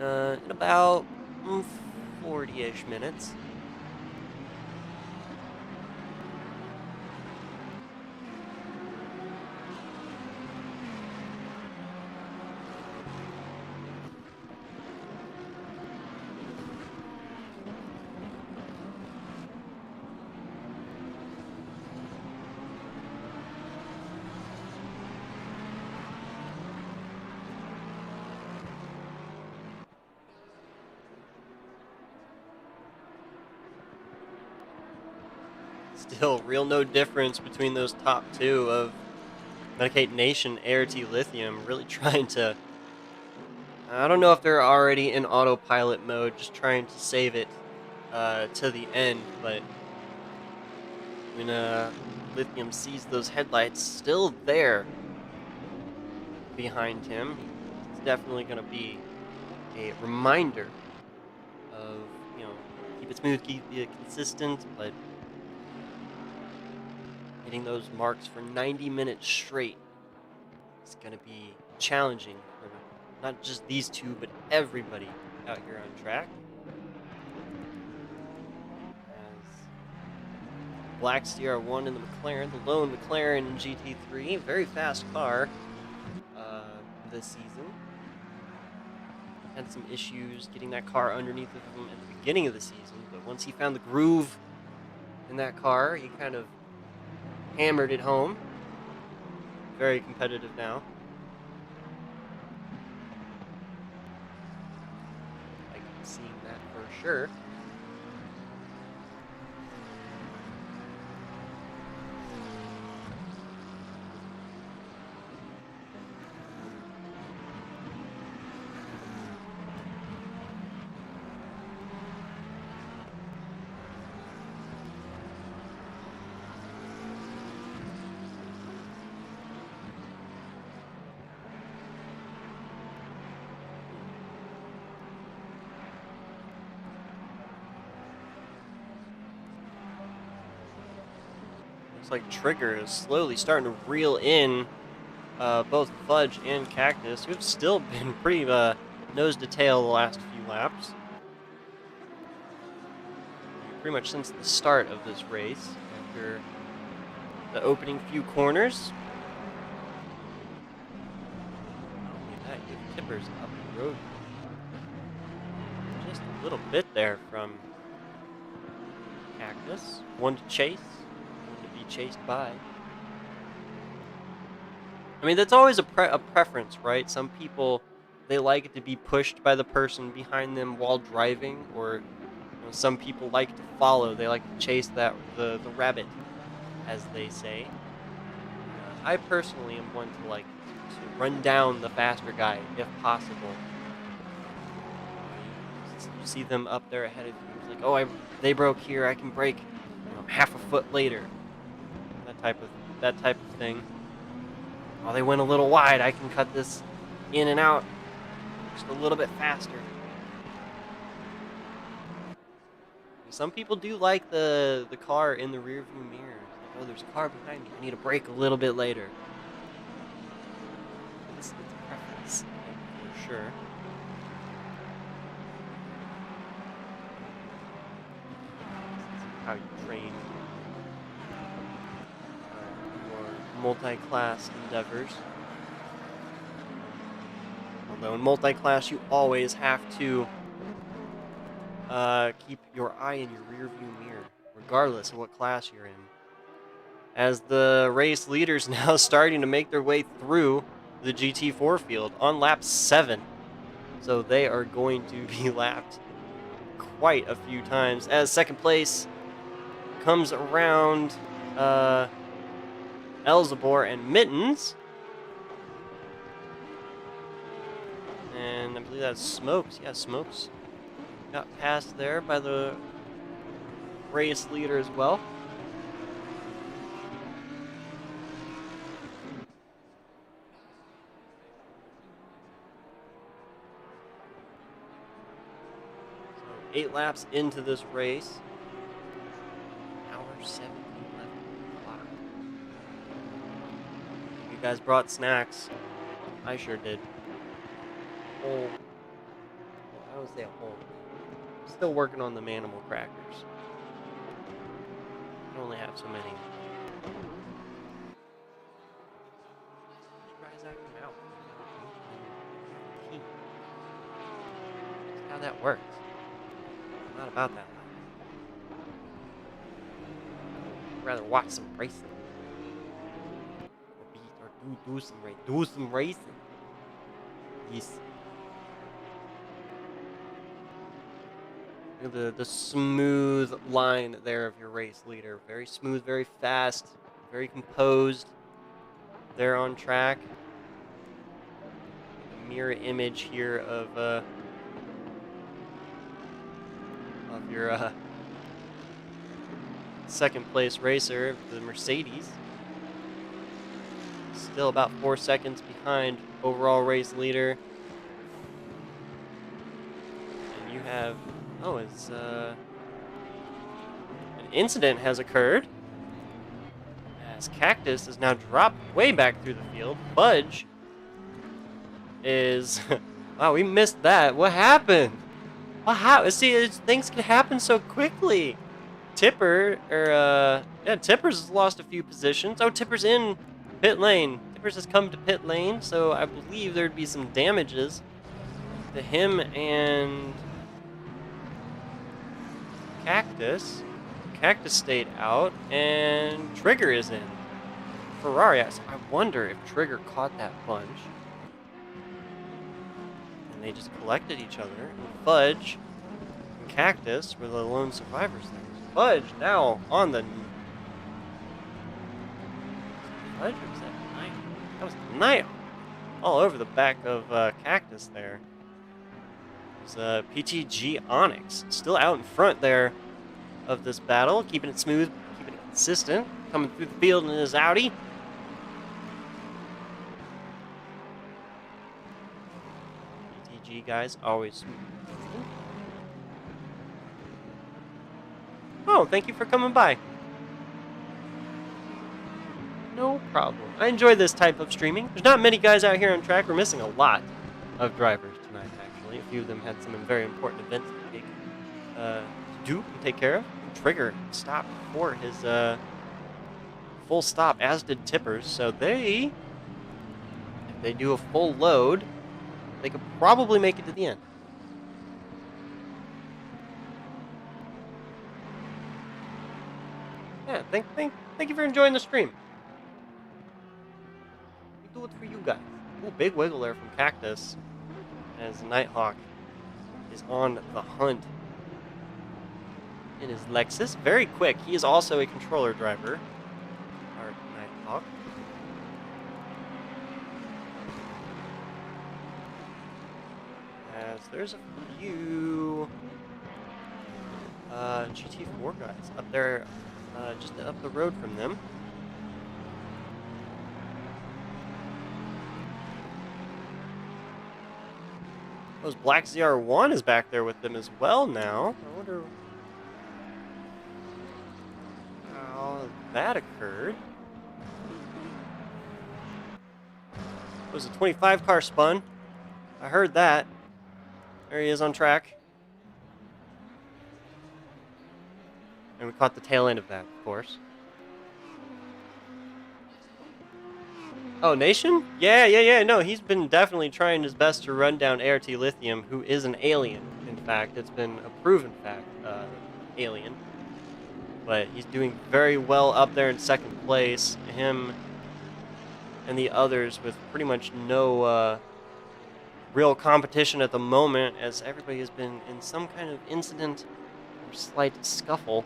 in about 40-ish minutes. Still, real no difference between those top two of Medicate Nation, ART Lithium, really trying to... I don't know if they're already in autopilot mode, just trying to save it to the end, but when Lithium sees those headlights still there behind him, it's definitely going to be a reminder of, keep it smooth, keep it consistent, but hitting those marks for 90 minutes straight is going to be challenging for not just these two, but everybody out here on track. As Black CR1 in the McLaren, the lone McLaren in GT3, very fast car this season. Had some issues getting that car underneath of him at the beginning of the season, but once he found the groove in that car, he kind of hammered it home. Very competitive now. I can see that for sure. Looks like Trigger is slowly starting to reel in both Fudge and Cactus, who've still been pretty nose to tail the last few laps. Pretty much since the start of this race, after the opening few corners. Not only that, you have Tippers up the road. Just a little bit there from Cactus. One to chase, one to be chased by. I mean, that's always a preference, right? Some people, they like it to be pushed by the person behind them while driving, or some people like to follow. They like to chase the rabbit, as they say. I personally am one to like to run down the faster guy if possible. You see them up there ahead of you. It's like, oh, they broke here. I can break, half a foot later. That type of thing. Oh, they went a little wide. I can cut this in and out just a little bit faster. Some people do like the car in the rear view mirror. Like, oh, there's a car behind me. I need to brake a little bit later. It's a preference, for sure. How you train your multi-class endeavors. Although in multi-class, you always have to keep your eye in your rear view mirror, regardless of what class you're in. As the race leaders now starting to make their way through the GT4 field on lap 7. So they are going to be lapped quite a few times, as second place comes around Elzebor and Mittens. And I believe that's Smokes. Yeah, Smokes got passed there by the race leader as well. So 8 laps into this race. Hour 17 left on the clock. You guys brought snacks. I sure did. Well, I would say a whole. Still working on the manimal crackers. I only have so many. Tries acting out. That's how that works. I'm not about that life. I'd rather watch some racing. Or do some racing. Yes. Look at the smooth line there of your race leader. Very smooth, very fast, very composed. They're on track. A mirror image here of your second place racer, the Mercedes. Still about 4 seconds behind overall race leader. And you have... Oh, it's, an incident has occurred, as Cactus is now dropped way back through the field. Fudge is... Wow, we missed that. What happened? What happened? See, things can happen so quickly. Tipper, Tippers has lost a few positions. Oh, Tipper's in pit lane. Tippers has come to pit lane, so I believe there'd be some damages to him and... Cactus stayed out, and Trigger is in. Ferrari, I wonder if Trigger caught that bunch. And they just collected each other. And Fudge and Cactus were the lone survivors there. Fudge now on the... Fudge, or was that Night? That was Night. All over the back of Cactus there. PTG Onyx still out in front there of this battle, keeping it smooth, keeping it consistent, coming through the field in his Audi. PTG guys always smooth. Oh, thank you for coming by. No problem. I enjoy this type of streaming. There's not many guys out here on track. We're missing a lot of drivers tonight, actually. A few of them had some very important events to do and take care of. Trigger stopped for his full stop, as did Tippers. So if they do a full load, they could probably make it to the end. Yeah, thank you for enjoying the stream. We do it for you guys. Ooh, big wiggle there from Cactus, as Nighthawk is on the hunt in his Lexus. Very quick. He is also a controller driver. Our Nighthawk. As there's a few GT4 guys up there, just up the road from them. Those Black ZR1 is back there with them as well now. I wonder how that occurred. It was a 25 car spun. I heard that. There he is on track. And we caught the tail end of that, of course. Oh, Nation? Yeah. No, he's been definitely trying his best to run down ART Lithium, who is an alien. In fact, it's been a proven fact, alien. But he's doing very well up there in second place. Him and the others with pretty much no real competition at the moment, as everybody has been in some kind of incident or slight scuffle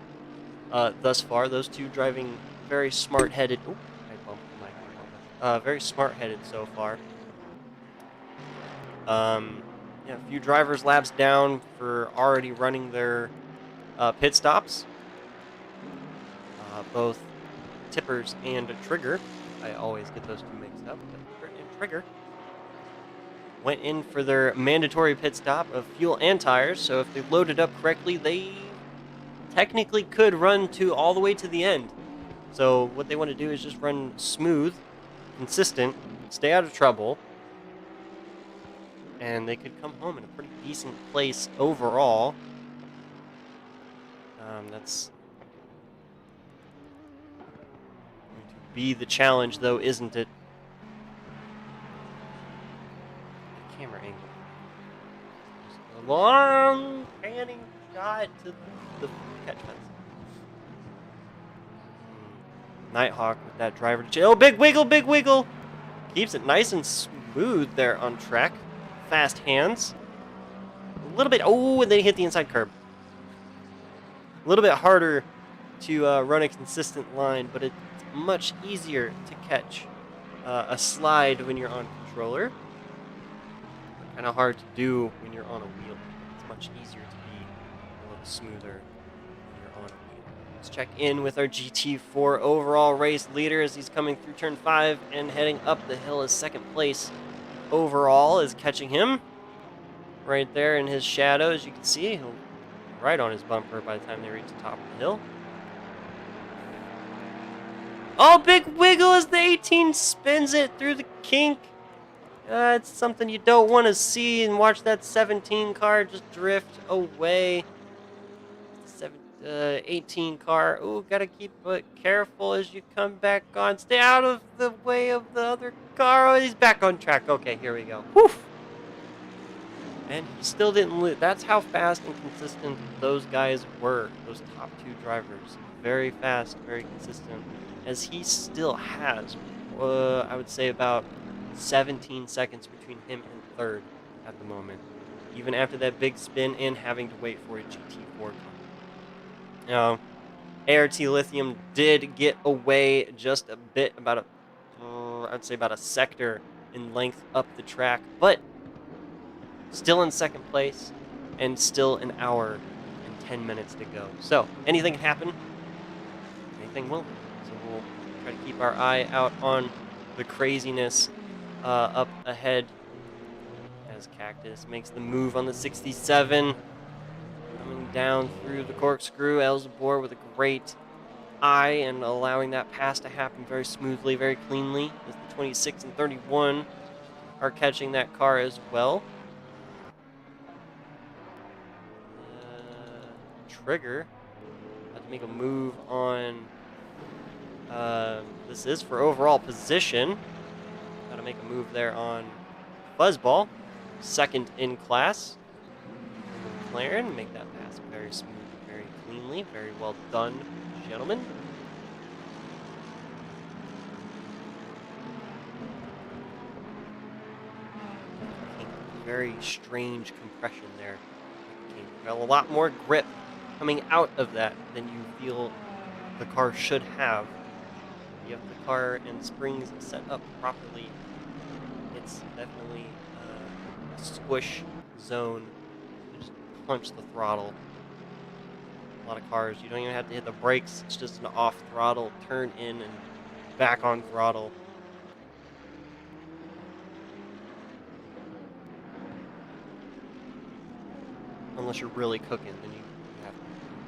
thus far. Those two driving very smart-headed. Oh, I bumped the mic. Very smart-headed so far. Yeah, a few drivers' laps down for already running their pit stops. Both Tippers and Trigger. I always get those two mixed up. But Tipper and Trigger went in for their mandatory pit stop of fuel and tires. So if they loaded up correctly, they technically could run all the way to the end. So what they want to do is just run smooth, consistent, stay out of trouble, and they could come home in a pretty decent place overall. That's going to be the challenge, though, isn't it? Camera angle. Just a long panning shot to the catch fence. Nighthawk with that driver. Oh, big wiggle! Keeps it nice and smooth there on track. Fast hands. A little bit. Oh, and then he hit the inside curb. A little bit harder to run a consistent line, but it's much easier to catch a slide when you're on controller. Kind of hard to do when you're on a wheel. It's much easier to be a little smoother when you're on a wheel. Let's check in with our GT4 overall race leader as he's coming through turn 5 and heading up the hill as second place. Overall is catching him right there in his shadow, as you can see. He'll right on his bumper by the time they reach the top of the hill. Oh, big wiggle as the 18 spins it through the kink. It's something you don't want to see, and watch that 17 car just drift away. 18 car. Ooh, gotta keep careful as you come back on. Stay out of the way of the other car. Oh, he's back on track. Okay, here we go. Whew. And he still didn't lose. That's how fast and consistent those guys were, those top two drivers. Very fast, very consistent. As he still has, I would say about 17 seconds between him and third at the moment. Even after that big spin and having to wait for a GT4 car. Now, ART Lithium did get away just a bit, I'd say about a sector in length up the track, but still in second place, and still an hour and 10 minutes to go. So, anything can happen. Anything will. So we'll try to keep our eye out on the craziness up ahead as Cactus makes the move on the 67. Coming down through the corkscrew, Elzebor with a great eye and allowing that pass to happen very smoothly, very cleanly, as the 26 and 31 are catching that car as well. Trigger have to make a move on. This is for overall position. Got to make a move there on Fuzzball, second in class. McLaren, make that pass very smooth, very cleanly, very well done, gentlemen. Very strange compression there. Got a lot more grip coming out of that than you feel the car should have. You have the car and springs set up properly. It's definitely a squish zone. You just punch the throttle. A lot of cars, you don't even have to hit the brakes. It's just an off throttle, turn in and back on throttle. Unless you're really cooking, then you have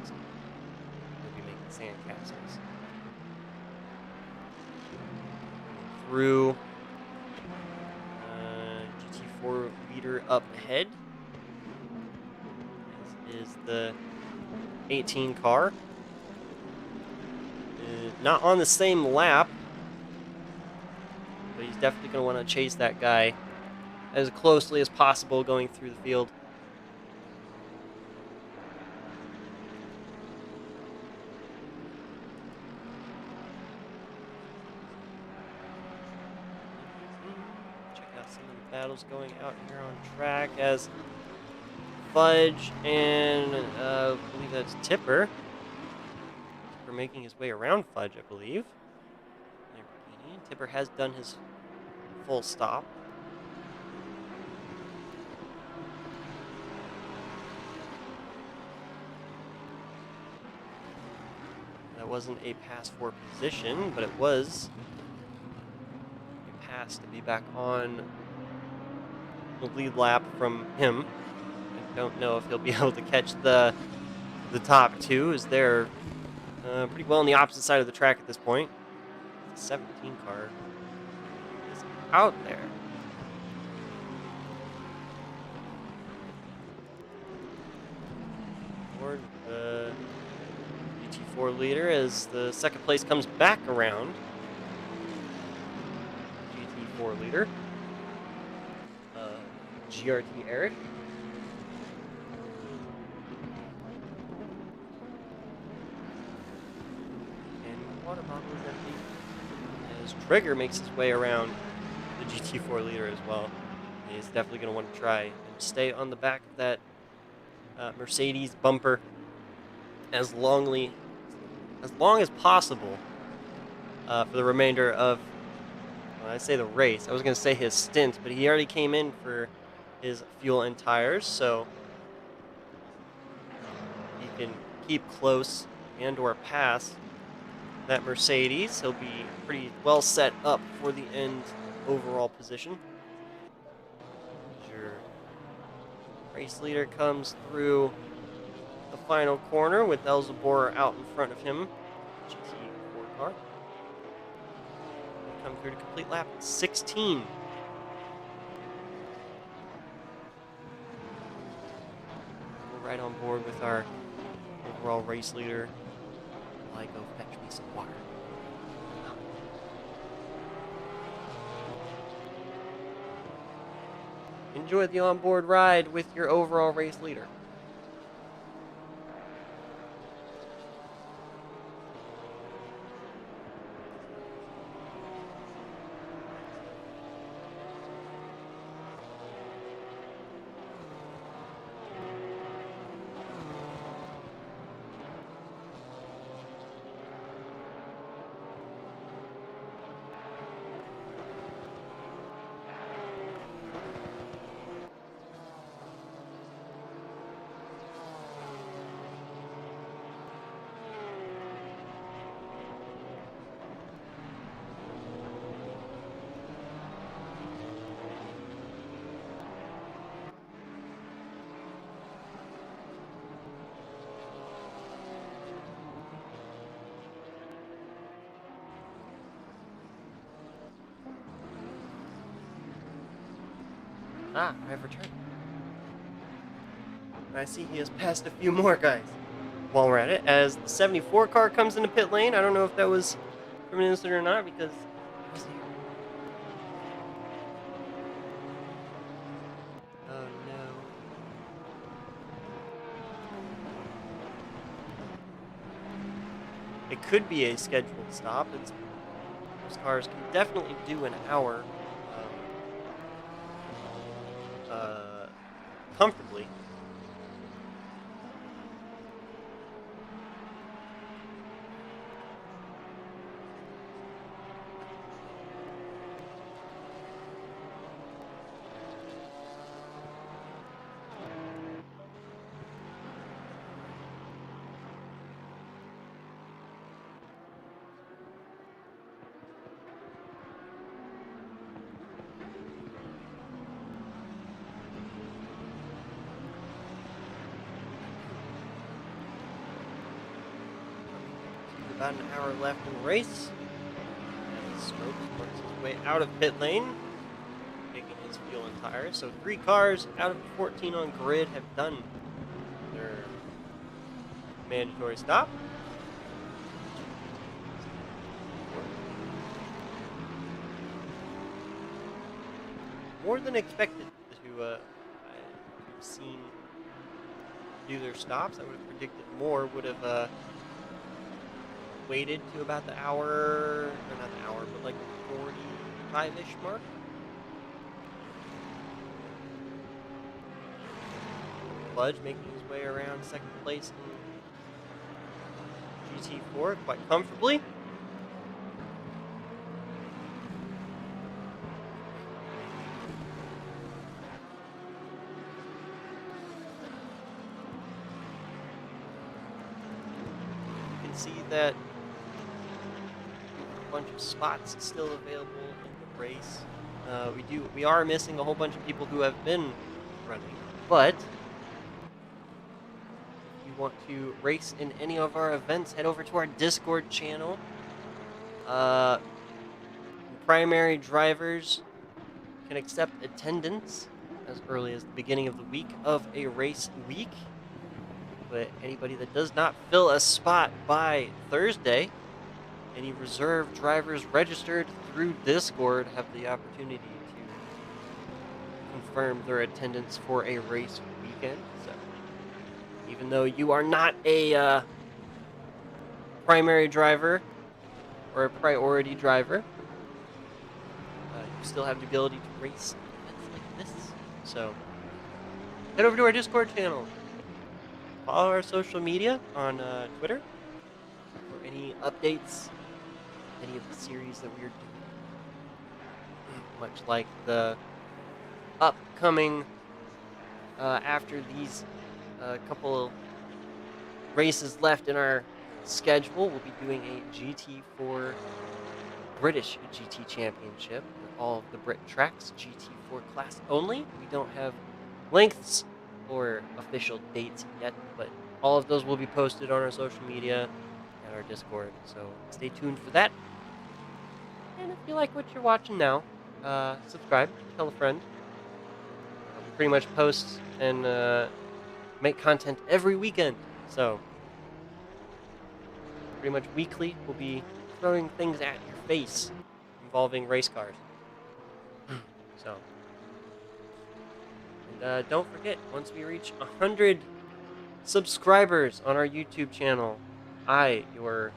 to. You'll be making sand castles. Through GT4 leader up ahead. This is the 18 car. Not on the same lap, but he's definitely going to want to chase that guy as closely as possible going through the field. Check out some of the battles going out here on track as Fudge and I believe that's Tipper. Tipper making his way around Fudge, I believe. Tipper has done his full stop. That wasn't a pass for position, but it was a pass to be back on the lead lap from him. I don't know if he'll be able to catch the top two, as they're pretty well on the opposite side of the track at this point. The 17 car is out there. Toward the GT4 leader as the second place comes back around. GT4 leader. GRT Eric. And water bottle is empty. As Trigger makes his way around the GT4 leader as well. He's definitely going to want to try and stay on the back of that Mercedes bumper as long as possible for the remainder of, well, I say the race. I was going to say his stint, but he already came in for his fuel and tires, so he can keep close and or pass that Mercedes. He'll be pretty well set up for the end overall position. Your race leader comes through the final corner with Elzebor out in front of him. GT4 car. Come through to complete lap 16. We're right on board with our overall race leader. While I go fetch me some water. Enjoy the onboard ride with your overall race leader. Ah, I have returned. I see he has passed a few more guys. While we're at it, as the 74 car comes into pit lane, I don't know if that was from an incident or not because it was here. Oh no. It could be a scheduled stop. Those cars can definitely do an hour comfortably. about an hour left in the race. And Smokes works his way out of pit lane, taking his fuel and tires. So 3 cars out of the 14 on grid have done their mandatory stop. More than expected to I've seen do their stops. I would have predicted more would have waited to about the hour, or not the hour, but like the 45-ish mark. Fudge making his way around second place in GT4 quite comfortably. You can see that a bunch of spots still available in the race. We are missing a whole bunch of people who have been running, but want to race in any of our events, head over to our Discord channel. Primary drivers can accept attendance as early as the beginning of the week of a race week. But anybody that does not fill a spot by Thursday, any reserve drivers registered through Discord have the opportunity to confirm their attendance for a race weekend. So even though you are not a primary driver or a priority driver, you still have the ability to race events like this. So head over to our Discord channel. Follow our social media on Twitter for any updates, any of the series that we're doing. Much like the upcoming, after these couple races left in our schedule, we'll be doing a GT4 British GT Championship with all of the Brit tracks, GT4 class only. We don't have lengths or official dates yet, but all of those will be posted on our social media and our Discord, so stay tuned for that. And if you like what you're watching now, subscribe, tell a friend. We pretty much post and make content every weekend, so pretty much weekly we'll be throwing things at your face involving race cars. So, and don't forget, once we reach 100 subscribers on our YouTube channel, I, your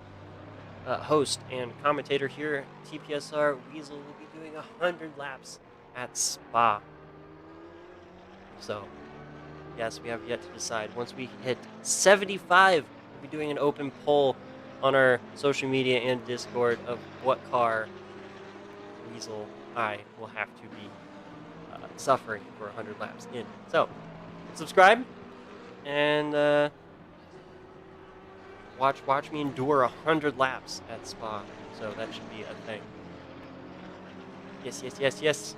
host and commentator here, TPSR Weasel, will be doing 100 laps at Spa. So, yes, we have yet to decide. Once we hit 75, we'll be doing an open poll on our social media and Discord of what car Weasel I will have to be suffering for 100 laps in. So, subscribe and watch me endure 100 laps at Spa. So that should be a thing. Yes, yes, yes, yes.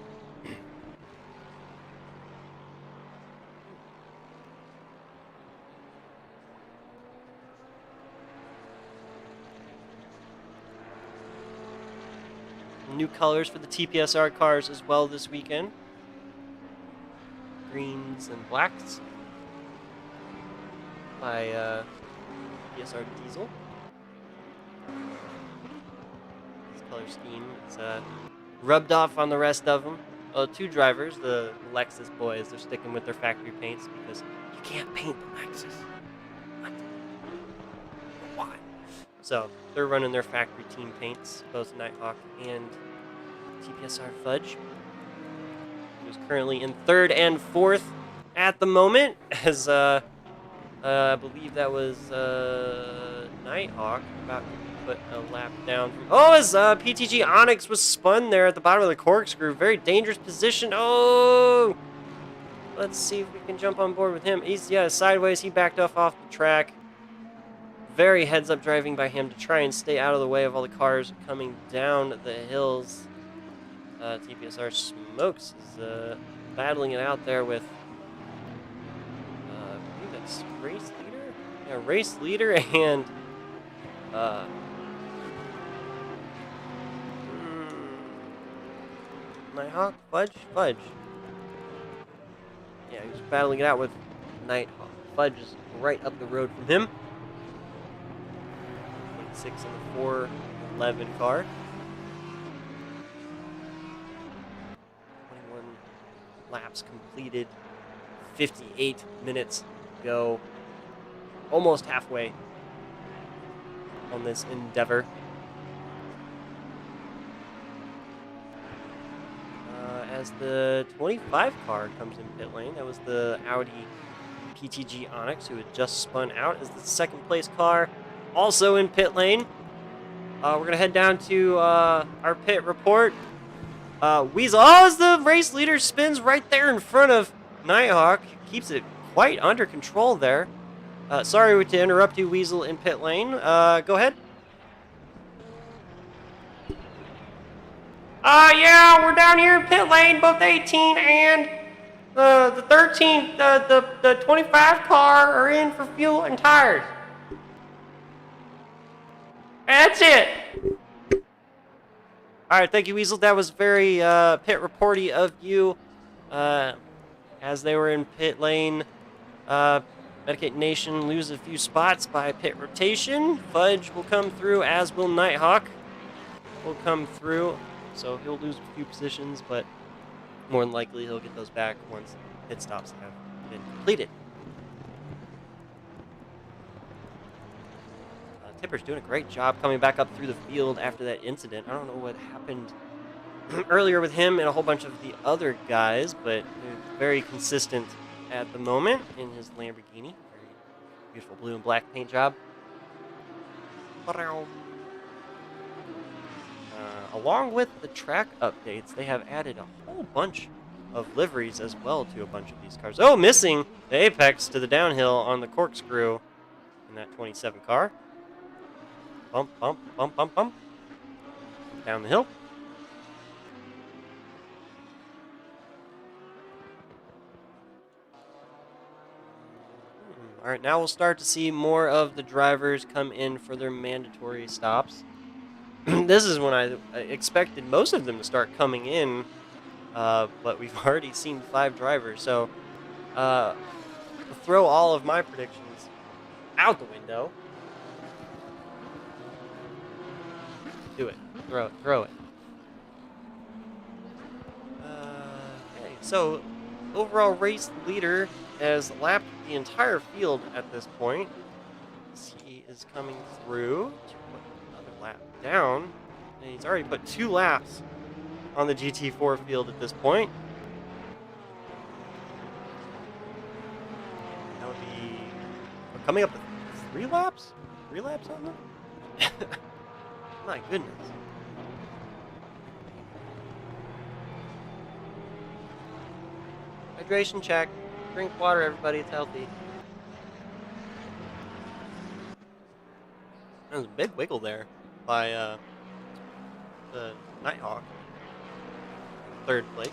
New colors for the TPSR cars as well this weekend. Greens and blacks by TPSR Diesel. This color scheme is rubbed off on the rest of them. 2 drivers, the Lexus boys, they're sticking with their factory paints because you can't paint the Lexus. What? Why? So they're running their factory team paints, both Nighthawk and TPSR Fudge, who's currently in 3rd and 4th at the moment, as I believe that was Nighthawk about to put a lap down. As PTG Onyx was spun there at the bottom of the corkscrew. Very dangerous position. Oh! Let's see if we can jump on board with him. He's, sideways. He backed off the track. Very heads-up driving by him to try and stay out of the way of all the cars coming down the hills. TPSR Smokes is battling it out there with, I believe that's race leader? Yeah, race leader and Nighthawk? Fudge? Fudge. Yeah, he was battling it out with Nighthawk. Fudge is right up the road from him. 26 in the 411 car. 21 laps completed. 58 minutes to go. Almost halfway on this endeavor. As the 25 car comes in pit lane, that was the Audi PTG Onyx, who had just spun out as the second place car, also in pit lane. We're going to head down to our pit report. Weasel, as the race leader spins right there in front of Nighthawk, keeps it quite under control there. Sorry to interrupt you, Weasel, in pit lane. Go ahead. Yeah, we're down here in pit lane, both 18 and the 13, the 25 car are in for fuel and tires. That's it. All right, thank you, Weasel. That was very pit reporty of you. As they were in pit lane, Medicate Nation loses a few spots by pit rotation. Fudge will come through, as will Nighthawk. Will come through, so he'll lose a few positions, but more than likely he'll get those back once pit stops have been completed. Tipper's doing a great job coming back up through the field after that incident. I don't know what happened earlier with him and a whole bunch of the other guys, but they're very consistent at the moment in his Lamborghini. Very beautiful blue and black paint job. Along with the track updates, they have added a whole bunch of liveries as well to a bunch of these cars. Oh, missing the apex to the downhill on the corkscrew in that 27 car. Bump, bump, bump, bump, bump. Down the hill. All right, now we'll start to see more of the drivers come in for their mandatory stops. This is when I expected most of them to start coming in, but we've already seen 5 drivers. So I'll throw all of my predictions out the window. Do it. Throw it. Throw it. Okay, so overall race leader has lapped the entire field at this point. He is coming through to put another lap down, and he's already put 2 laps on the GT4 field at this point. That would be coming up to 3 laps? 3 laps on them? My goodness. Hydration check. Drink water, everybody. It's healthy. There's a big wiggle there by the Nighthawk. 3rd place.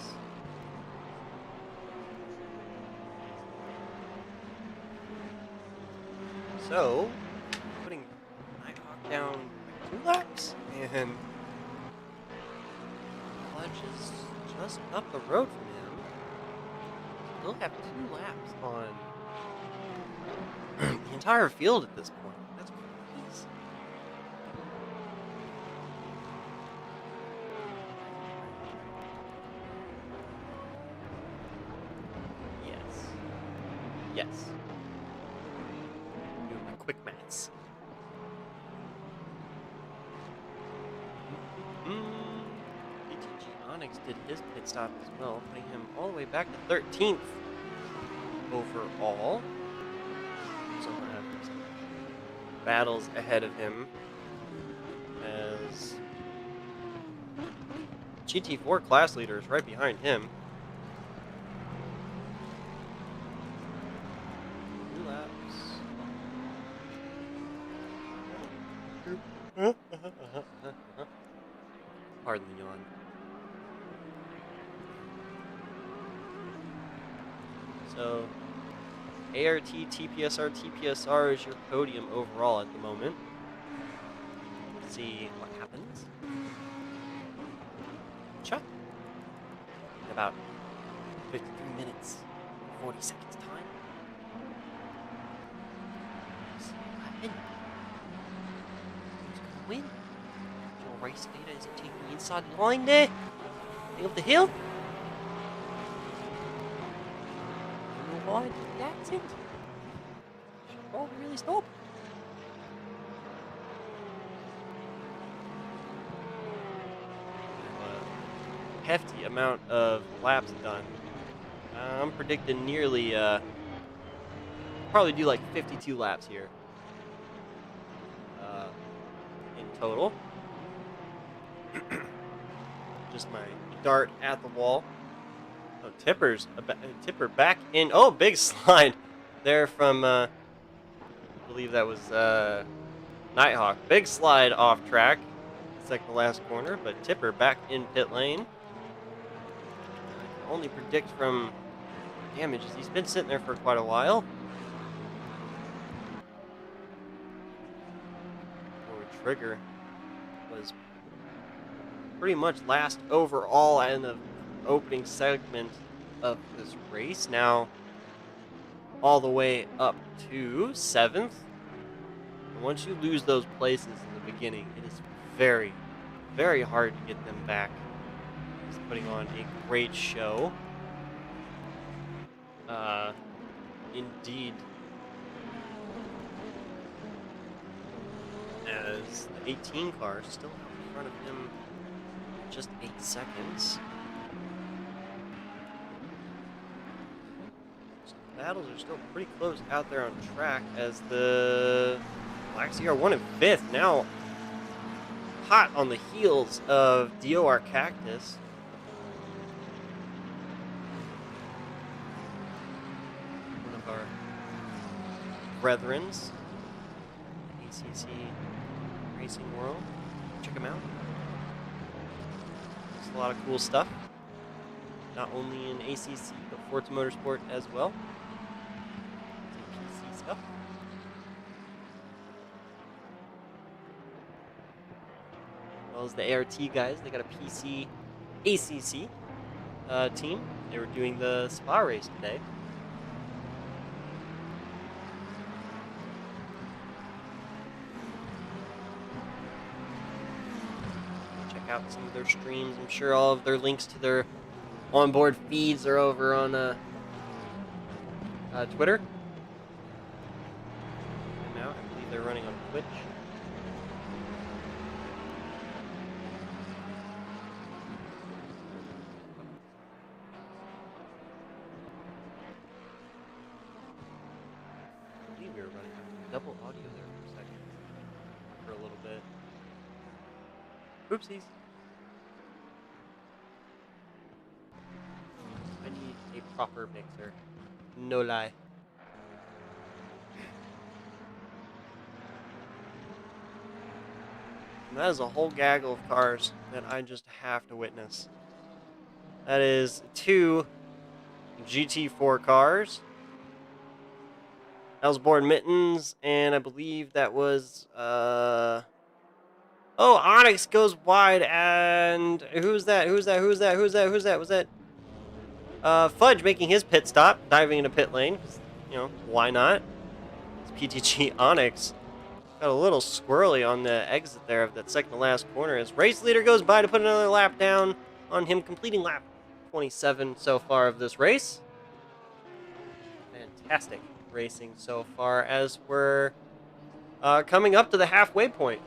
So, putting Nighthawk down 2 laps, and Fudge is just up the road from him. Still have 2 laps on the entire field at this point. That's crazy. Yes. Yes. Doing my quick maths. PTG Onyx did his pit stop as well, putting him all the way back to 13th overall. So we're having some battles ahead of him as GT4 class leader is right behind him. 2 laps. Pardon the yawn. So, ART, TPSR, TPSR is your podium overall at the moment. Let's see what happens. Chuck. about 53 minutes, 40 seconds time. Let's see what happened. Who's gonna win? Your race data is it taking the inside line there? Up the hill? I don't know why the accent. Oh, really stop. Hefty amount of laps done. I'm predicting nearly, probably do like 52 laps here. In total. Just my dart at the wall. Oh, Tipper back in. Oh, big slide there from, I believe that was, Nighthawk. Big slide off track. It's like the last corner, but Tipper back in pit lane. I can only predict from damages. He's been sitting there for quite a while. Forward trigger was pretty much last overall in the opening segment of this race. Now all the way up to 7th. And once you lose those places in the beginning, it is very, very hard to get them back. He's putting on a great show. Indeed. As the 18 car still out in front of him, just 8 seconds. So the battles are still pretty close out there on track as the Black Sea are 1 and 5th. Now hot on the heels of DOR Cactus. One of our brethrens, ACC Racing World. Check them out. There's a lot of cool stuff. Not only in ACC, but Forza Motorsport as well. Some PC stuff. As well as the ART guys, they got a PC ACC team. They were doing the Spa race today. Check out some of their streams. I'm sure all of their links to their onboard feeds are over on Twitter. And now I believe they're running on Twitch. I believe we were running double audio there for a second. For a little bit. Oopsies. I need a proper mixer. No lie. And that is a whole gaggle of cars that I just have to witness. That is 2 GT4 cars. Elsborn Mittens, and I believe that was, oh, Onyx goes wide, and who's that? Was that? Fudge making his pit stop, diving into pit lane. You know, why not? It's PTG Onyx. Got a little squirrely on the exit there of that second to last corner as race leader goes by to put another lap down on him, completing lap 27 so far of this race. Fantastic racing so far as we're coming up to the halfway point.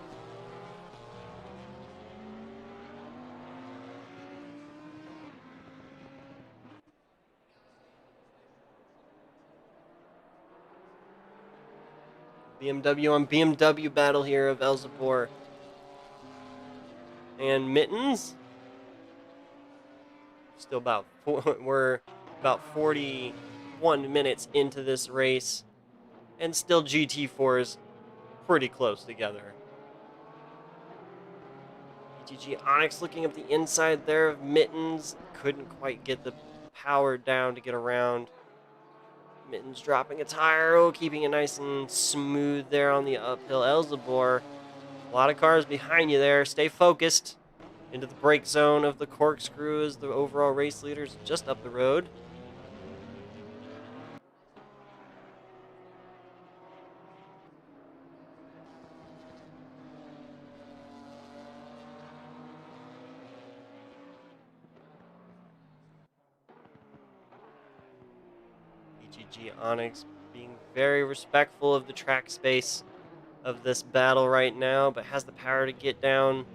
BMW on BMW battle here of Elzebor and Mittens. Still we're about 41 minutes into this race, and still GT4 is pretty close together. PTG Onyx looking up the inside there of Mittens. Couldn't quite get the power down to get around. Mittens dropping a tire, keeping it nice and smooth there on the uphill. Elzebor, a lot of cars behind you there. Stay focused. into the brake zone of the corkscrew as the overall race leader's just up the road. BGG Onyx being very respectful of the track space of this battle right now, but has the power to get down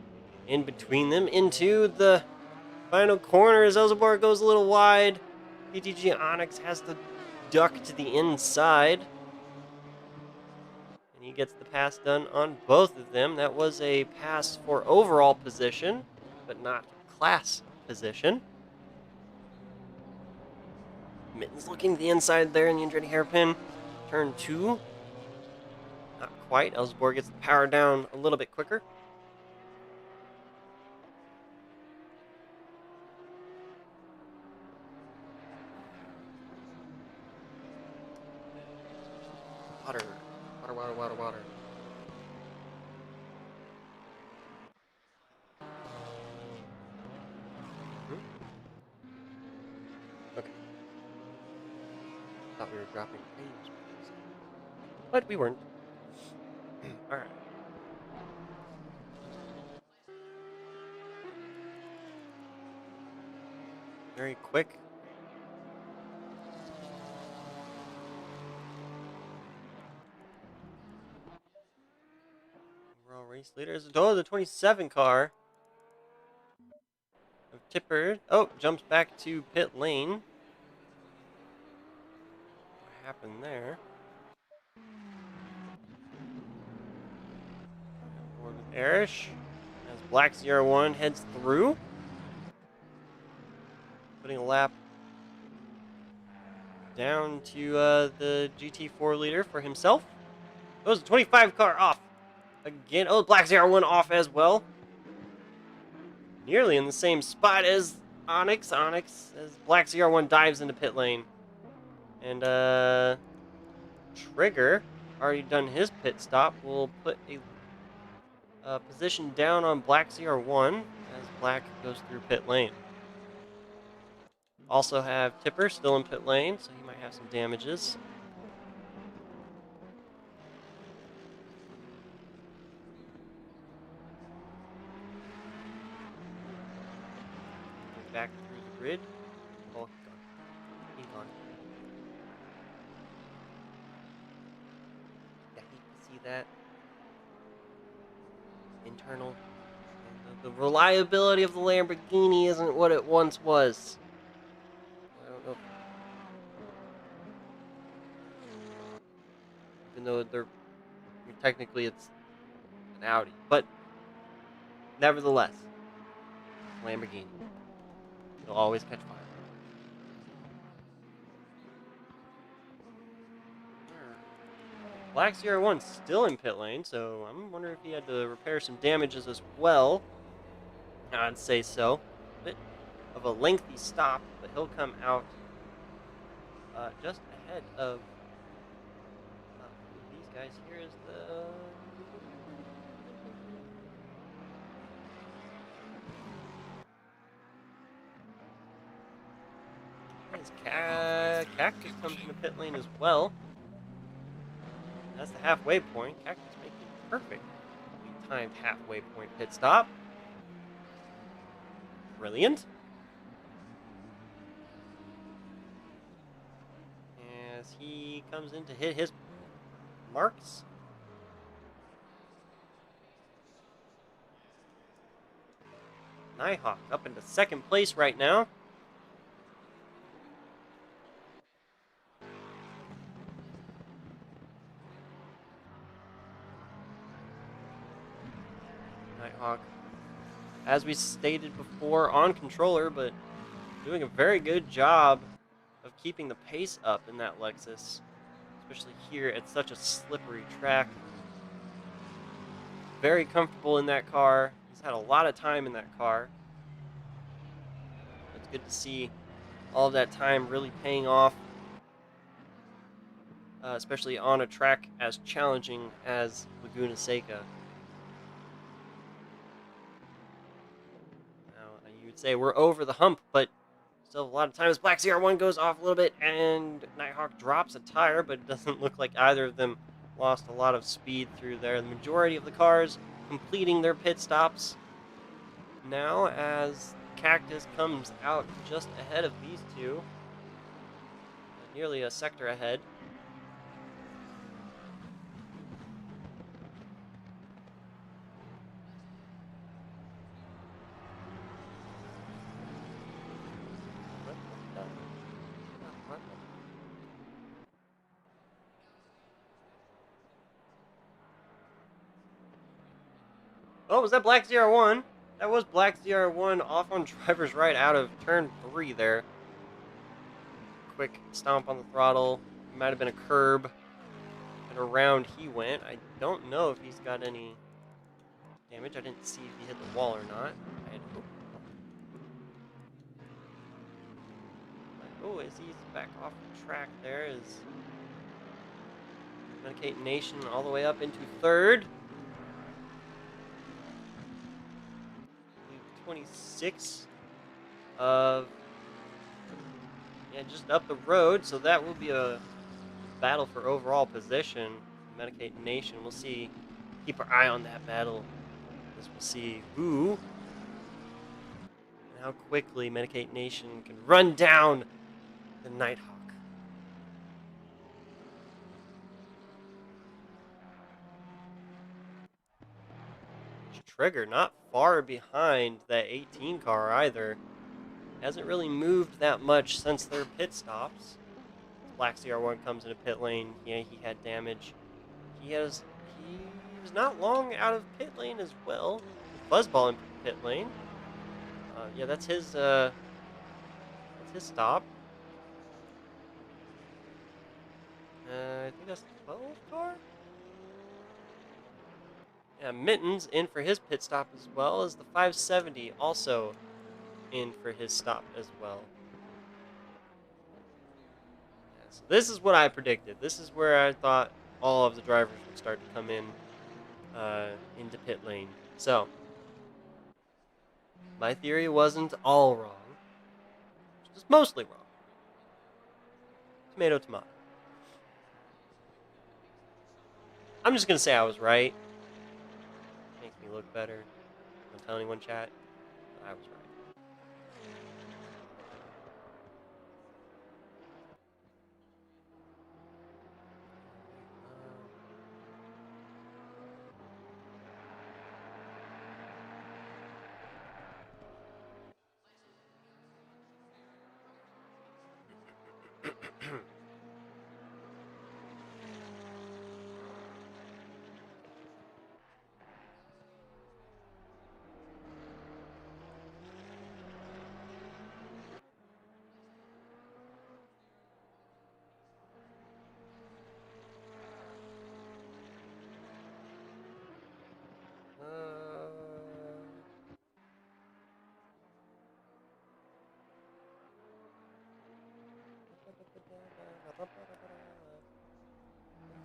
in between them into the final corner as Elzebor goes a little wide. BGG Onyx has to duck to the inside. And he gets the pass done on both of them. That was a pass for overall position, but not class position. Mittens looking to the inside there in the Andretti hairpin. Turn 2. Not quite. Elzebor gets the power down a little bit quicker. Water. Water, water, water, water. Okay. Thought we were dropping frames. But we weren't. Alright. Very quick. Overall race leaders. Oh, the 27 car of Tipper. Oh, jumps back to pit lane. What happened there? Board with Arish as Black 01 heads through. Putting a lap down to the GT4 leader for himself. Goes the 25 car off. Again, oh, Black 01 off as well. Nearly in the same spot as Onyx. Onyx as Black 01 dives into pit lane. And Trigger, already done his pit stop, will put a position down on Black 01 as Black goes through pit lane. Also have Tipper still in pit lane, so he might have some damages. Back through the grid. Oh, gone. He's gone. Yeah, you can see that. Internal. The reliability of the Lamborghini isn't what it once was. I don't know. Even though technically it's an Audi, but nevertheless, Lamborghini. It'll always catch fire. Black 01's still in pit lane, so I'm wondering if he had to repair some damages as well. I'd say so. A bit of a lengthy stop, but he'll come out just ahead of these guys. Here is the... Cactus comes into pit lane as well. That's the halfway point. Cactus making perfect timed halfway point pit stop. Brilliant. As he comes in to hit his marks. Nighthawk up into second place right now. Nighthawk, as we stated before, on controller, but doing a very good job of keeping the pace up in that Lexus, especially here at such a slippery track. Very comfortable in that car. He's had a lot of time in that car. It's good to see all of that time really paying off, especially on a track as challenging as Laguna Seca. could say we're over the hump, but still a lot of times Black CR1 goes off a little bit and Nighthawk drops a tire, but it doesn't look like either of them lost a lot of speed through there. The majority of the cars completing their pit stops now as Cactus comes out just ahead of these two, nearly a sector ahead. Oh, was that Black ZR1? That was Black ZR1 off on driver's right out of turn 3 there. Quick stomp on the throttle. Might have been a curb. And around he went. I don't know if he's got any damage. I didn't see if he hit the wall or not. I had hope. Oh, as he's back off the track there is Medicate Nation all the way up into third. 26 of, yeah, just up the road, so that will be a battle for overall position. Medicate Nation, we'll see, keep our eye on that battle as we'll see who and how quickly Medicate Nation can run down the Nighthawk. Trigger not far behind that 18 car either. Hasn't really moved that much since their pit stops. Black CR1 comes into pit lane. Yeah, he had damage. He was not long out of pit lane as well. Fuzzball in pit lane. Yeah, that's his stop. I think that's the 12 car. Yeah, Mittens in for his pit stop as well as the 570 also in for his stop as well. Yeah, so this is what I predicted. This is where I thought all of the drivers would start to come in into pit lane. So my theory wasn't all wrong. It was just mostly wrong. Tomato, tomato. I'm just going to say I was right. Makes me look better. Don't tell anyone, chat. I was right.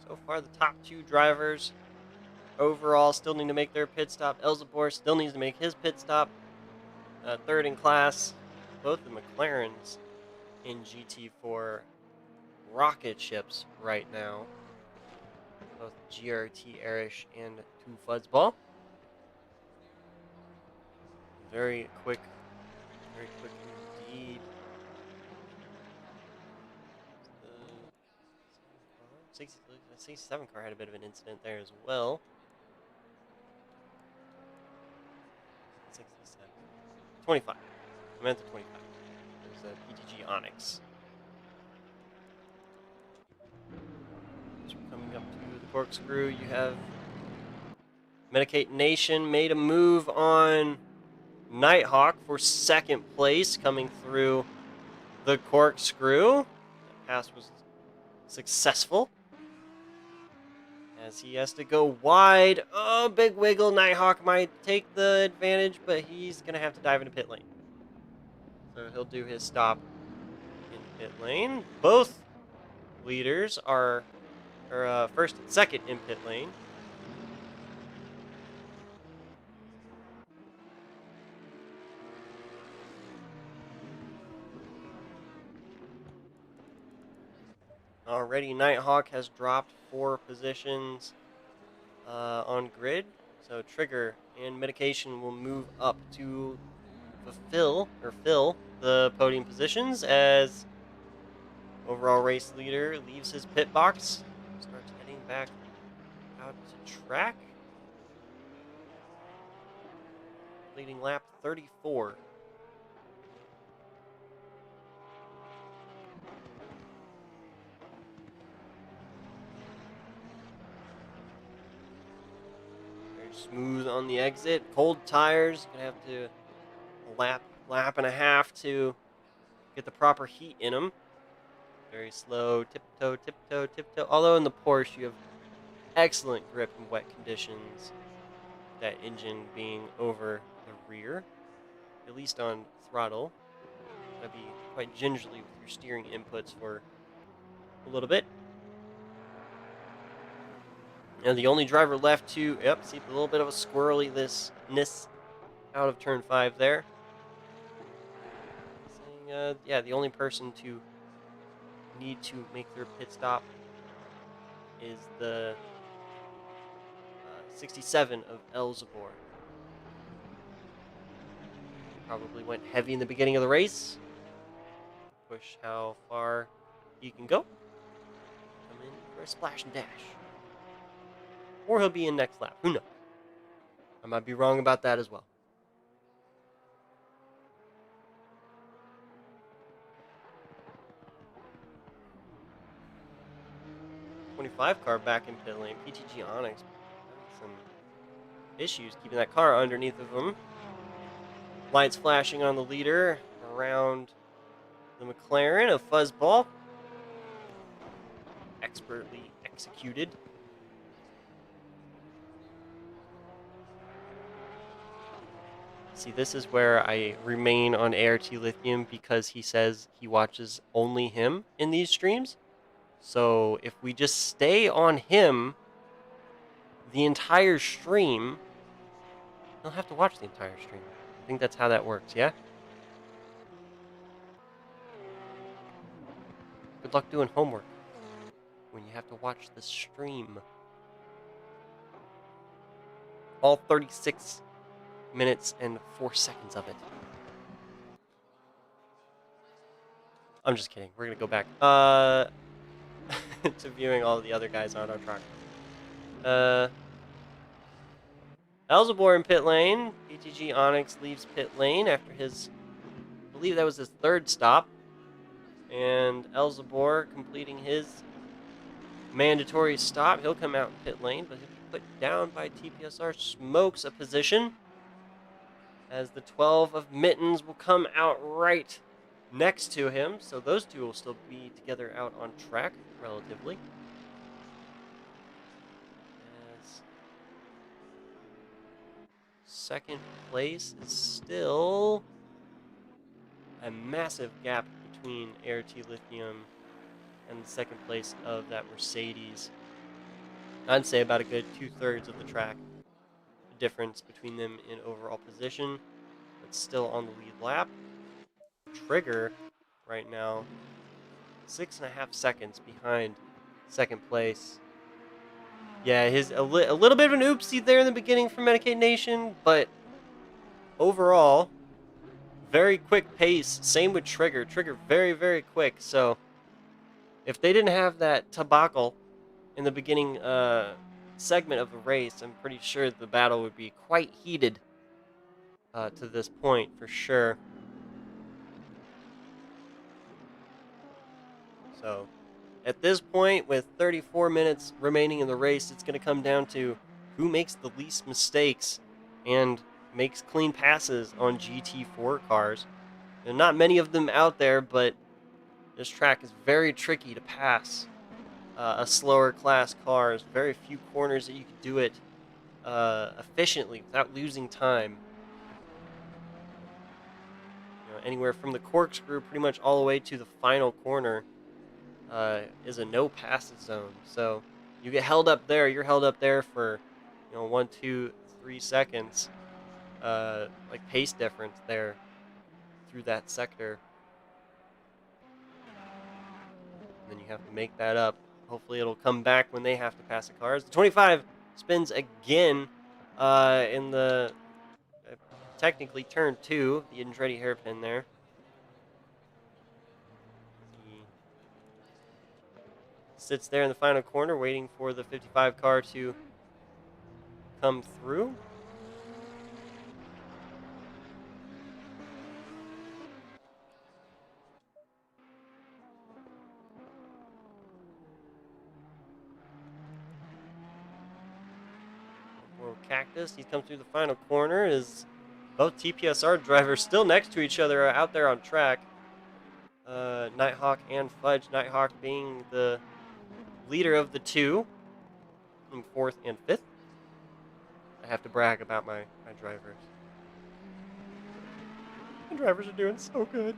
So far, the top two drivers overall still need to make their pit stop. Elzebor still needs to make his pit stop. Third in class. Both the McLarens in GT4 rocket ships right now. Both GRT Arish and 2 Fuzzball. Very quick indeed. 67 car had a bit of an incident there as well. 67. 25. I meant the 25. There's a PTG Onyx. So we're coming up to the corkscrew. You have Medicate Nation made a move on Nighthawk for second place coming through the corkscrew. That pass was successful as he has to go wide. Oh, big wiggle. Nighthawk might take the advantage, but he's going to have to dive into pit lane. So he'll do his stop in pit lane. Both leaders are first and second in pit lane. Already, Nighthawk has dropped 4 positions on grid. So Trigger and Medication will move up to fill the podium positions as overall race leader leaves his pit box, starts heading back out to track, leading lap 34. Very smooth on the exit. Cold tires. Gonna have to lap and a half to get the proper heat in them. Very slow, tiptoe, tiptoe, tiptoe. Although in the Porsche you have excellent grip in wet conditions. That engine being over the rear, at least on throttle. Gotta be quite gingerly with your steering inputs for a little bit. And the only driver left to, see a little bit of a squirrely-ness out of turn 5 there. Saying, the only person to need to make their pit stop is the 67 of Elzebor. Probably went heavy in the beginning of the race. Push how far he can go. Come in for a splash and dash. Or he'll be in next lap. Who knows? I might be wrong about that as well. 25 car back in pit lane. PTG Onyx having some issues keeping that car underneath of him. Lights flashing on the leader around the McLaren, a fuzzball. Expertly executed. See, this is where I remain on ART Lithium because he says he watches only him in these streams. So if we just stay on him the entire stream, he'll have to watch the entire stream. I think that's how that works, yeah? Good luck doing homework when you have to watch the stream. All 36 minutes and 4 seconds of it. I'm just kidding. We're going to go back to viewing all the other guys on our track. Elzebor in pit lane. PTG Onyx leaves pit lane after his, I believe that was his 3rd stop. And Elzebor completing his mandatory stop. He'll come out in pit lane, but he'll be put down by TPSR. Smokes a position as the 12 of Mittens will come out right next to him. So those two will still be together out on track relatively. As second place is still a massive gap between ART Lithium and the second place of that Mercedes. I'd say about a good 2/3 of the track. The difference between them in overall position, but still on the lead lap. Trigger right now 6.5 seconds behind second place. Yeah, a little bit of an oopsie there in the beginning for Medicaid Nation, but overall, very quick pace. Same with Trigger. Trigger very, very quick. So if they didn't have that tobacco in the beginning segment of the race, I'm pretty sure the battle would be quite heated to this point for sure. So at this point, with 34 minutes remaining in the race, it's going to come down to who makes the least mistakes and makes clean passes on GT4 cars. There are not many of them out there, but this track is very tricky to pass a slower class car. There's very few corners that you can do it efficiently without losing time. Anywhere from the corkscrew pretty much all the way to the final corner is a no passes zone. So you get held up there, you're held up there for 1, 2, 3 seconds, like pace difference there through that sector. And then you have to make that up. Hopefully it'll come back when they have to pass the cars. The 25 spins again in the technically turn 2, the Andretti hairpin there. He sits there in the final corner waiting for the 55 car to come through. Cactus, he's come through the final corner. Is both TPSR drivers still next to each other out there on track. Nighthawk and Fudge. Nighthawk being the leader of the two, in 4th and 5th. I have to brag about my drivers. My drivers are doing so good.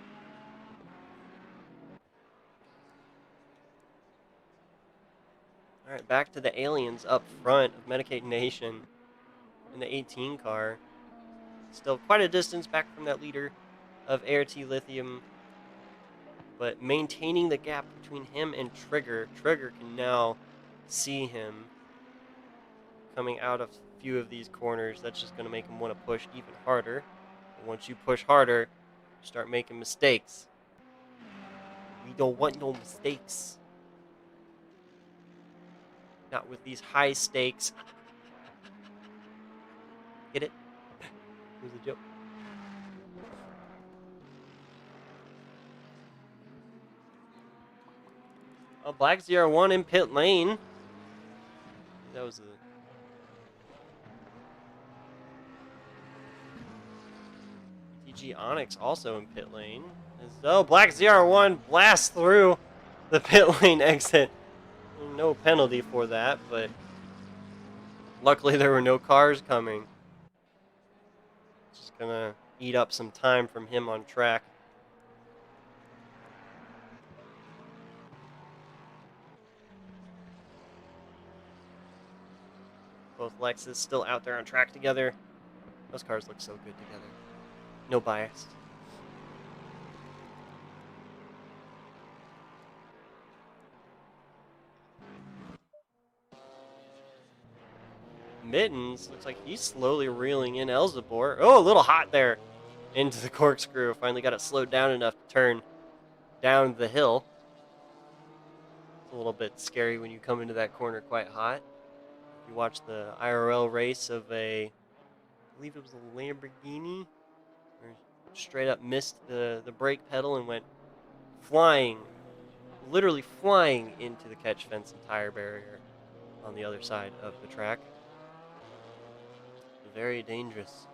All right, back to the aliens up front of Medicate Nation in the 18 car. Still quite a distance back from that leader of ART Lithium, but maintaining the gap between him and Trigger. Trigger can now see him coming out of a few of these corners. That's just going to make him want to push even harder. And once you push harder, you start making mistakes. We don't want no mistakes. Not with these high stakes. Get it? It was a joke. Oh, Black ZR1 in pit lane. That was a... TG Onyx also in pit lane. Oh, Black ZR1 blasts through the pit lane exit. No penalty for that, but luckily there were no cars coming. Just gonna eat up some time from him on track. Both Lexus still out there on track together. Those cars look so good together. No bias. Mittens looks like he's slowly reeling in Elzebor. Oh, a little hot there into the corkscrew. Finally got it slowed down enough to turn down the hill. It's a little bit scary when you come into that corner quite hot. You watch the IRL race of I believe it was a Lamborghini, where straight up missed the brake pedal and went flying, literally flying into the catch fence and tire barrier on the other side of the track. Very dangerous.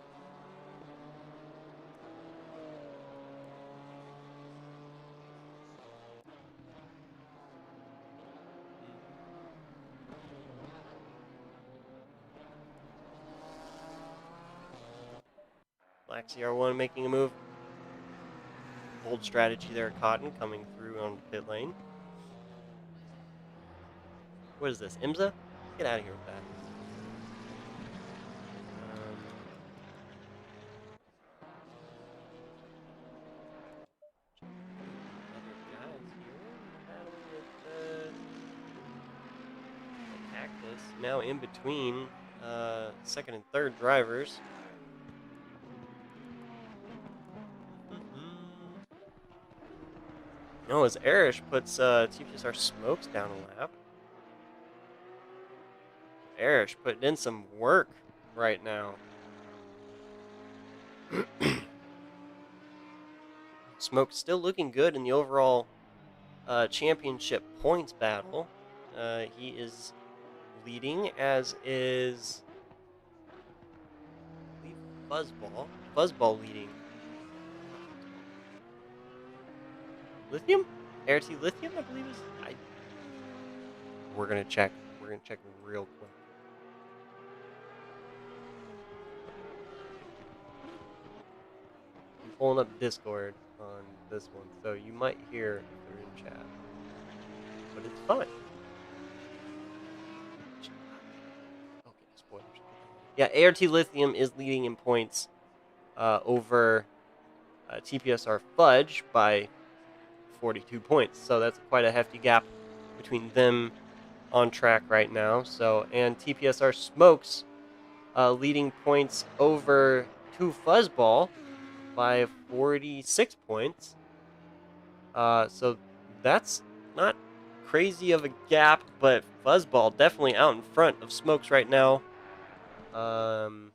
Black CR1 making a move. Bold strategy there, Cotton coming through on pit lane. What is this, IMSA? Get out of here with that. Cactus now in between second and third drivers. No, as Arish puts TPSR Smokes down a lap. Arish putting in some work right now. Smoke still looking good in the overall championship points battle. He is leading, as is Fuzzball. Fuzzball leading. Lithium? ART Lithium, I believe is. We're gonna check. We're gonna check real quick. I'm pulling up Discord on this one, so you might hear if they're in chat, but it's fine. Okay, spoilers. Yeah, ART Lithium is leading in points over TPSR Fudge by 42 points. So that's quite a hefty gap between them on track right now. So, and TPSR Smokes leading points over to Fuzzball by 46 points. So that's not crazy of a gap, but Fuzzball definitely out in front of Smokes right now. And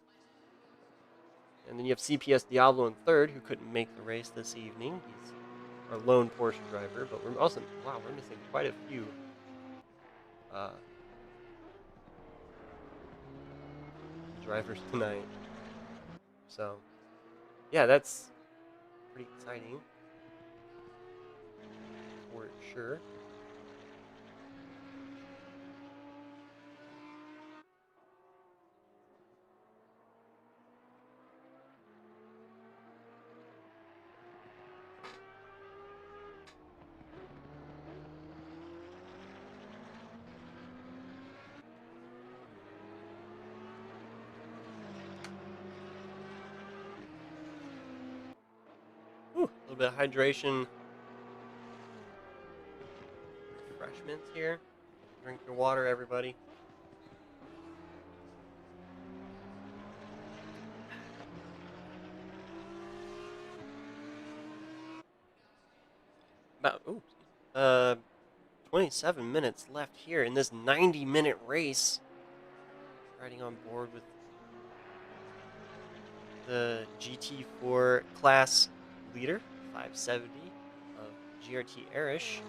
then you have CPS Diablo in third, who couldn't make the race this evening. He's our lone Porsche driver, but we're also, wow, we're missing quite a few drivers tonight. So, yeah, that's pretty exciting for sure. Ooh, a little bit of hydration. Refreshments here. Drink your water, everybody. About 27 minutes left here in this 90-minute race. Riding on board with the GT4 class leader, 570 of GRT Arish.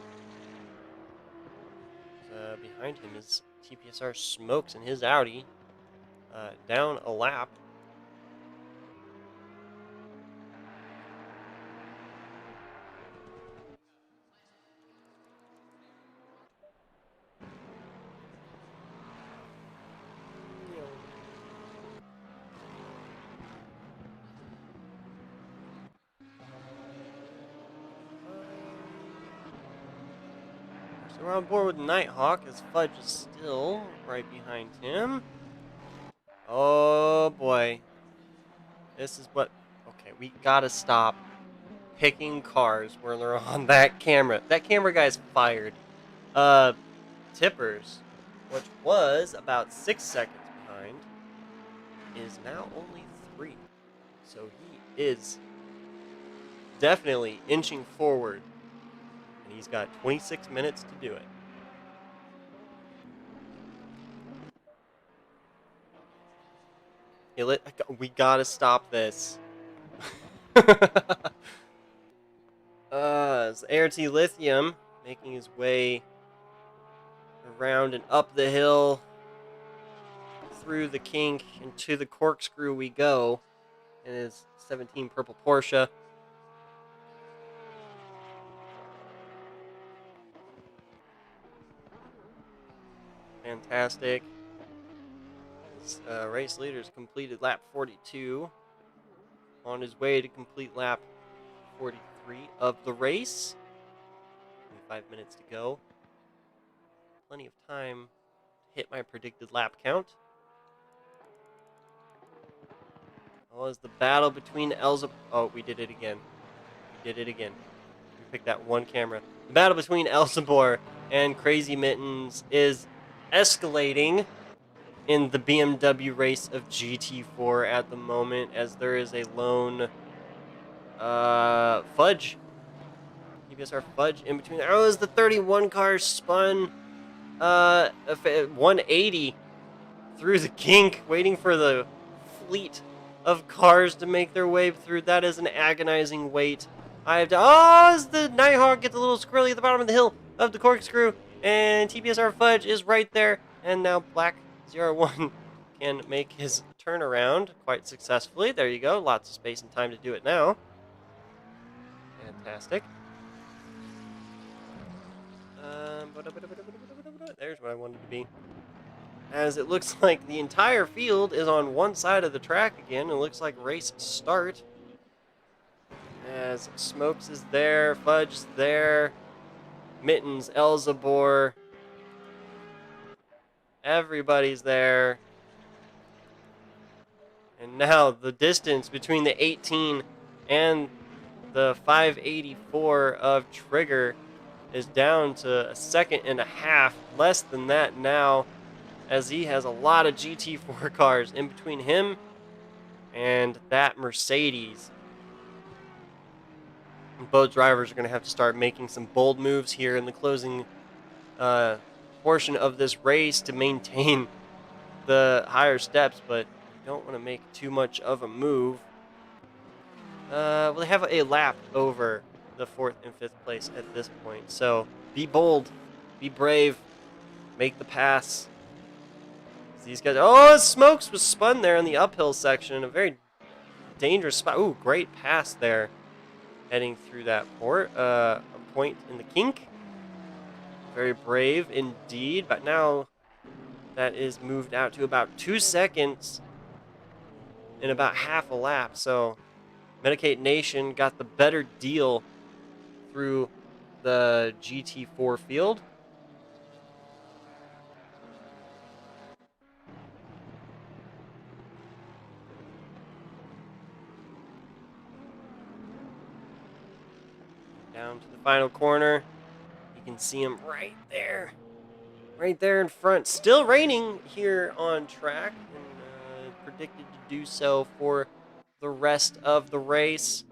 Behind him is TPSR Smokes and his Audi, down a lap. So we're on board with Nighthawk as Fudge is still right behind him. Oh boy. This is what... Okay, we gotta stop picking cars where they're on that camera. That camera guy's fired. Tippers, which was about 6 seconds behind, is now only 3. So he is definitely inching forward. And he's got 26 minutes to do it. We gotta stop this. It's ART Lithium making his way around and up the hill, through the kink, and to the corkscrew we go in his 17 purple Porsche. Fantastic. His race leader's completed lap 42. On his way to complete lap 43 of the race. 5 minutes to go. Plenty of time to hit my predicted lap count. Oh, is the battle between Elza... Oh, we did it again. We did it again. We picked that one camera. The battle between Elzebor and Crazy Mittens is escalating in the BMW race of GT4 at the moment, as there is a lone Fudge. TPSR Fudge in between. Oh, as the 31 car spun 180 through the kink, waiting for the fleet of cars to make their way through. That is an agonizing wait. I have to... Oh, as the Nighthawk gets a little squirrely at the bottom of the hill of the corkscrew, and TPSR Fudge is right there, and now Black 01 can make his turnaround quite successfully. There you go. Lots of space and time to do it now. Fantastic. There's what I wanted to be. As it looks like the entire field is on one side of the track again. It looks like race start. As Smokes is there, Fudge is there, Mittens, Elzebor. Everybody's there. And now the distance between the 18 and the 584 of Trigger is down to a second and a half, less than that now, as he has a lot of GT4 cars in between him and that Mercedes. Both drivers are going to have to start making some bold moves here in the closing portion of this race to maintain the higher steps, but you don't want to make too much of a move. Well, they have a lap over the 4th and 5th place at this point, so be bold, be brave, make the pass. These guys, oh, Smokes was spun there in the uphill section, a very dangerous spot. Ooh, great pass there, heading through that a point in the kink. Very brave indeed, but now that is moved out to about 2 seconds in about half a lap. So Medicate Nation got the better deal through the GT4 field. Down to the final corner. You can see him right there in front. Still raining here on track, and predicted to do so for the rest of the race.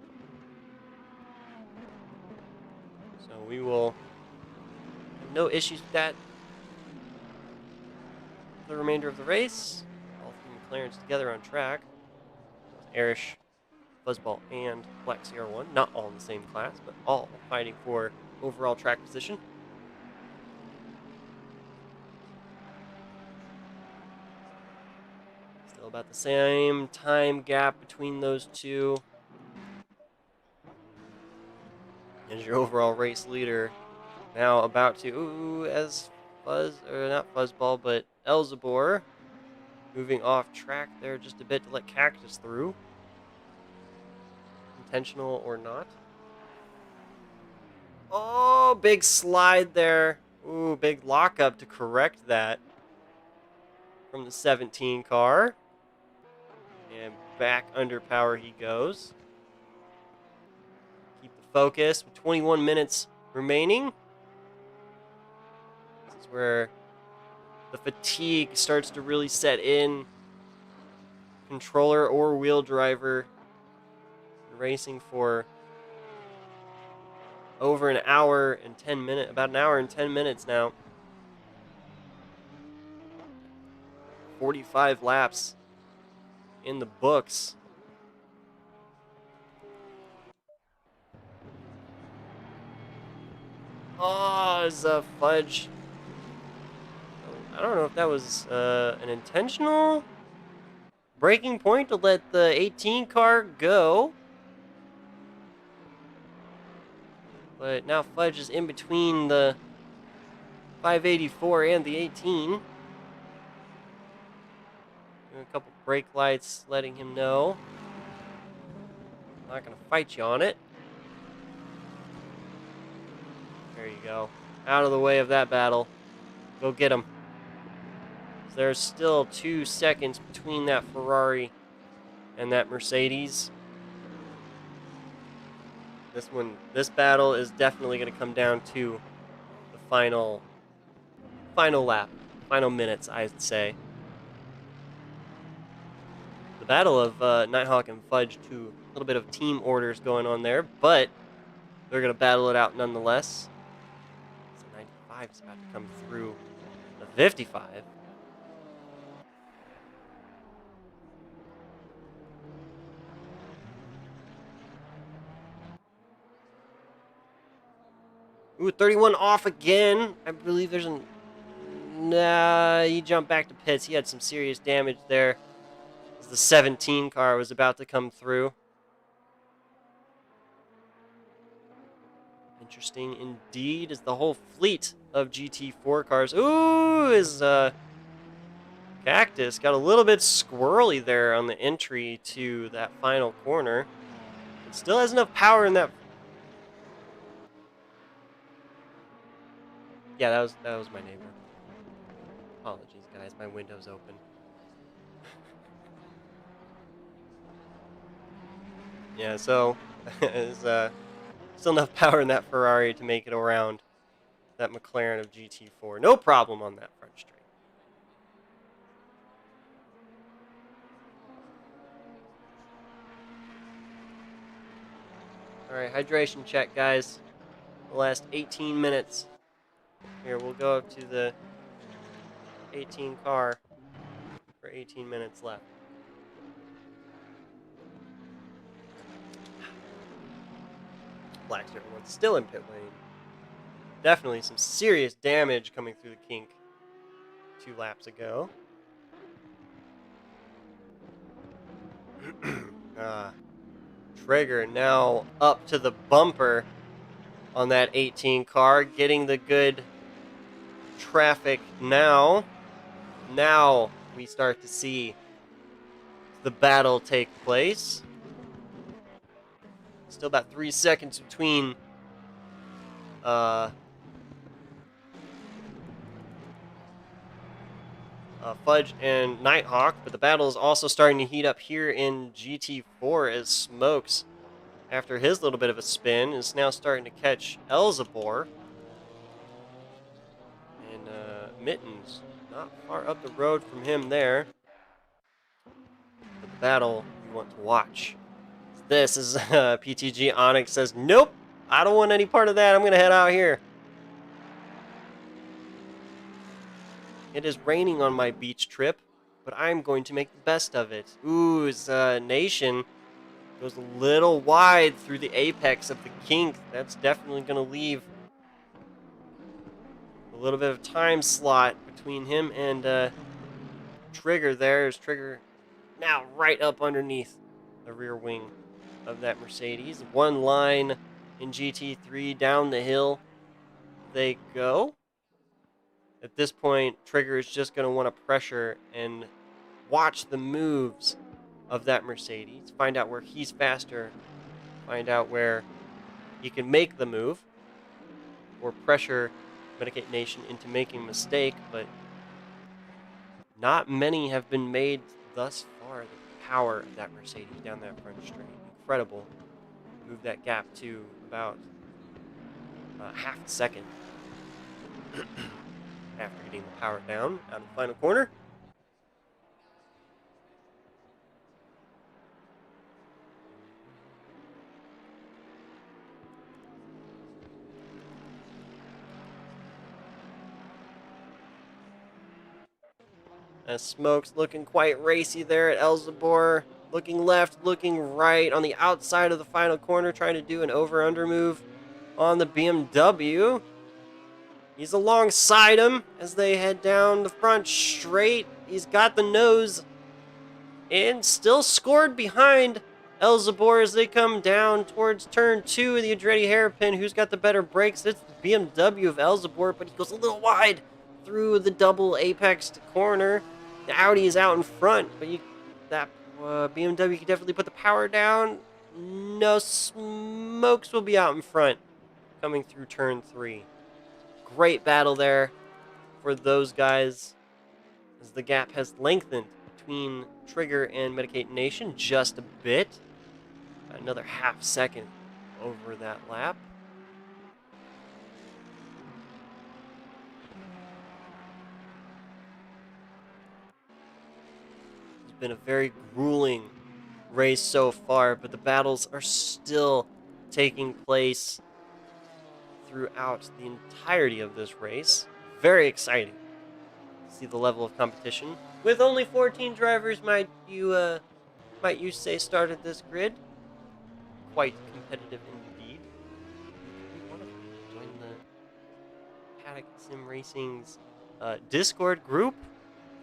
So we will have no issues with that for the remainder of the race. All three McLarens together on track. Arish, Fuzzball, and Black CR1. Not all in the same class, but all fighting for overall track position. Still about the same time gap between those two. As your overall race leader, now about to, as not Fuzzball, but Elzebor, moving off track there just a bit to let Cactus through. Intentional or not. Oh, big slide there. Ooh, big lockup to correct that from the 17 car. And back under power he goes. Keep the focus with 21 minutes remaining. This is where the fatigue starts to really set in. Controller or wheel driver racing for over an hour and 10 minutes, about an hour and 10 minutes now. 45 laps in the books. Oh, it's a fudge. I don't know if that was an intentional braking point to let the 18 car go. But now Fudge is in between the 584 and the 18. Doing a couple brake lights letting him know. Not going to fight you on it. There you go. Out of the way of that battle. Go get him. There's still 2 seconds between that Ferrari and that Mercedes. This battle is definitely going to come down to the final lap, final minutes, I'd say. The battle of Nighthawk and Fudge, a little bit of team orders going on there, but they're going to battle it out nonetheless. So 95 is about to come through the 55. Ooh, 31 off again. I believe there's an... Nah, he jumped back to pits. He had some serious damage there as the 17 car was about to come through. Interesting indeed is the whole fleet of GT4 cars. Ooh, his Cactus got a little bit squirrely there on the entry to that final corner. It still has enough power in that. Yeah, that was my neighbor. Apologies, guys. My window's open. Yeah, so There's still enough power in that Ferrari to make it around that McLaren of GT4. No problem on that front straight. All right, hydration check, guys. The last 18 minutes. Here, we'll go up to the 18 car for 18 minutes left. Black 01's still in pit lane. Definitely some serious damage coming through the kink 2 laps ago. Trigger now up to the bumper on that 18 car, getting the good traffic now. Now we start to see the battle take place. Still about 3 seconds between Fudge and Nighthawk, but the battle is also starting to heat up here in GT4 as Smokes, after his little bit of a spin, is now starting to catch Elzebor. And Mittens, not far up the road from him there. But the battle we want to watch. This is PTG Onyx says, nope, I don't want any part of that. I'm going to head out here. It is raining on my beach trip, but I'm going to make the best of it. Ooh, his Nation goes a little wide through the apex of the kink. That's definitely going to leave a little bit of time slot between him and Trigger. There's Trigger now right up underneath the rear wing of that Mercedes. One line in GT3 down the hill they go. At this point, Trigger is just going to want to pressure and watch the moves of that Mercedes, find out where he's faster, find out where he can make the move, or pressure Medicate Nation into making a mistake, but not many have been made thus far. The power of that Mercedes down that front straight, incredible. Move that gap to about half a second after getting the power down out of the final corner. As Smokes looking quite racy there at Elzebor. Looking left, looking right on the outside of the final corner, trying to do an over-under move on the BMW. He's alongside him as they head down the front straight. He's got the nose and still scored behind Elzebor as they come down towards turn 2 of the Andretti hairpin. Who's got the better brakes? It's the BMW of Elzebor, but he goes a little wide through the double apex corner. The Audi is out in front, but that BMW can definitely put the power down. No, Smokes will be out in front coming through turn 3. Great battle there for those guys as the gap has lengthened between Trigger and Medicate Nation just a bit. Another half second over that lap. It's been a very grueling race so far, but the battles are still taking place throughout the entirety of this race. Very exciting to see the level of competition. With only 14 drivers, might you say, started this grid. Quite competitive indeed. You want to join the Paddock Sim Racing's Discord group.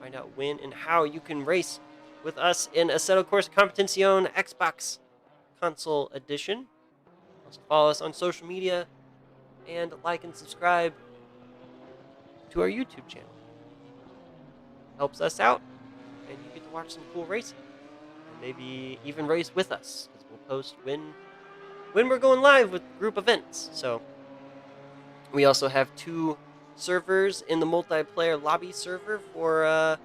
Find out when and how you can race with us in Assetto Corsa Competizione Xbox Console Edition. Also follow us on social media and like and subscribe to our YouTube channel. Helps us out, and you get to watch some cool racing. And maybe even race with us, because we'll post when we're going live with group events. So we also have 2 servers in the multiplayer lobby server for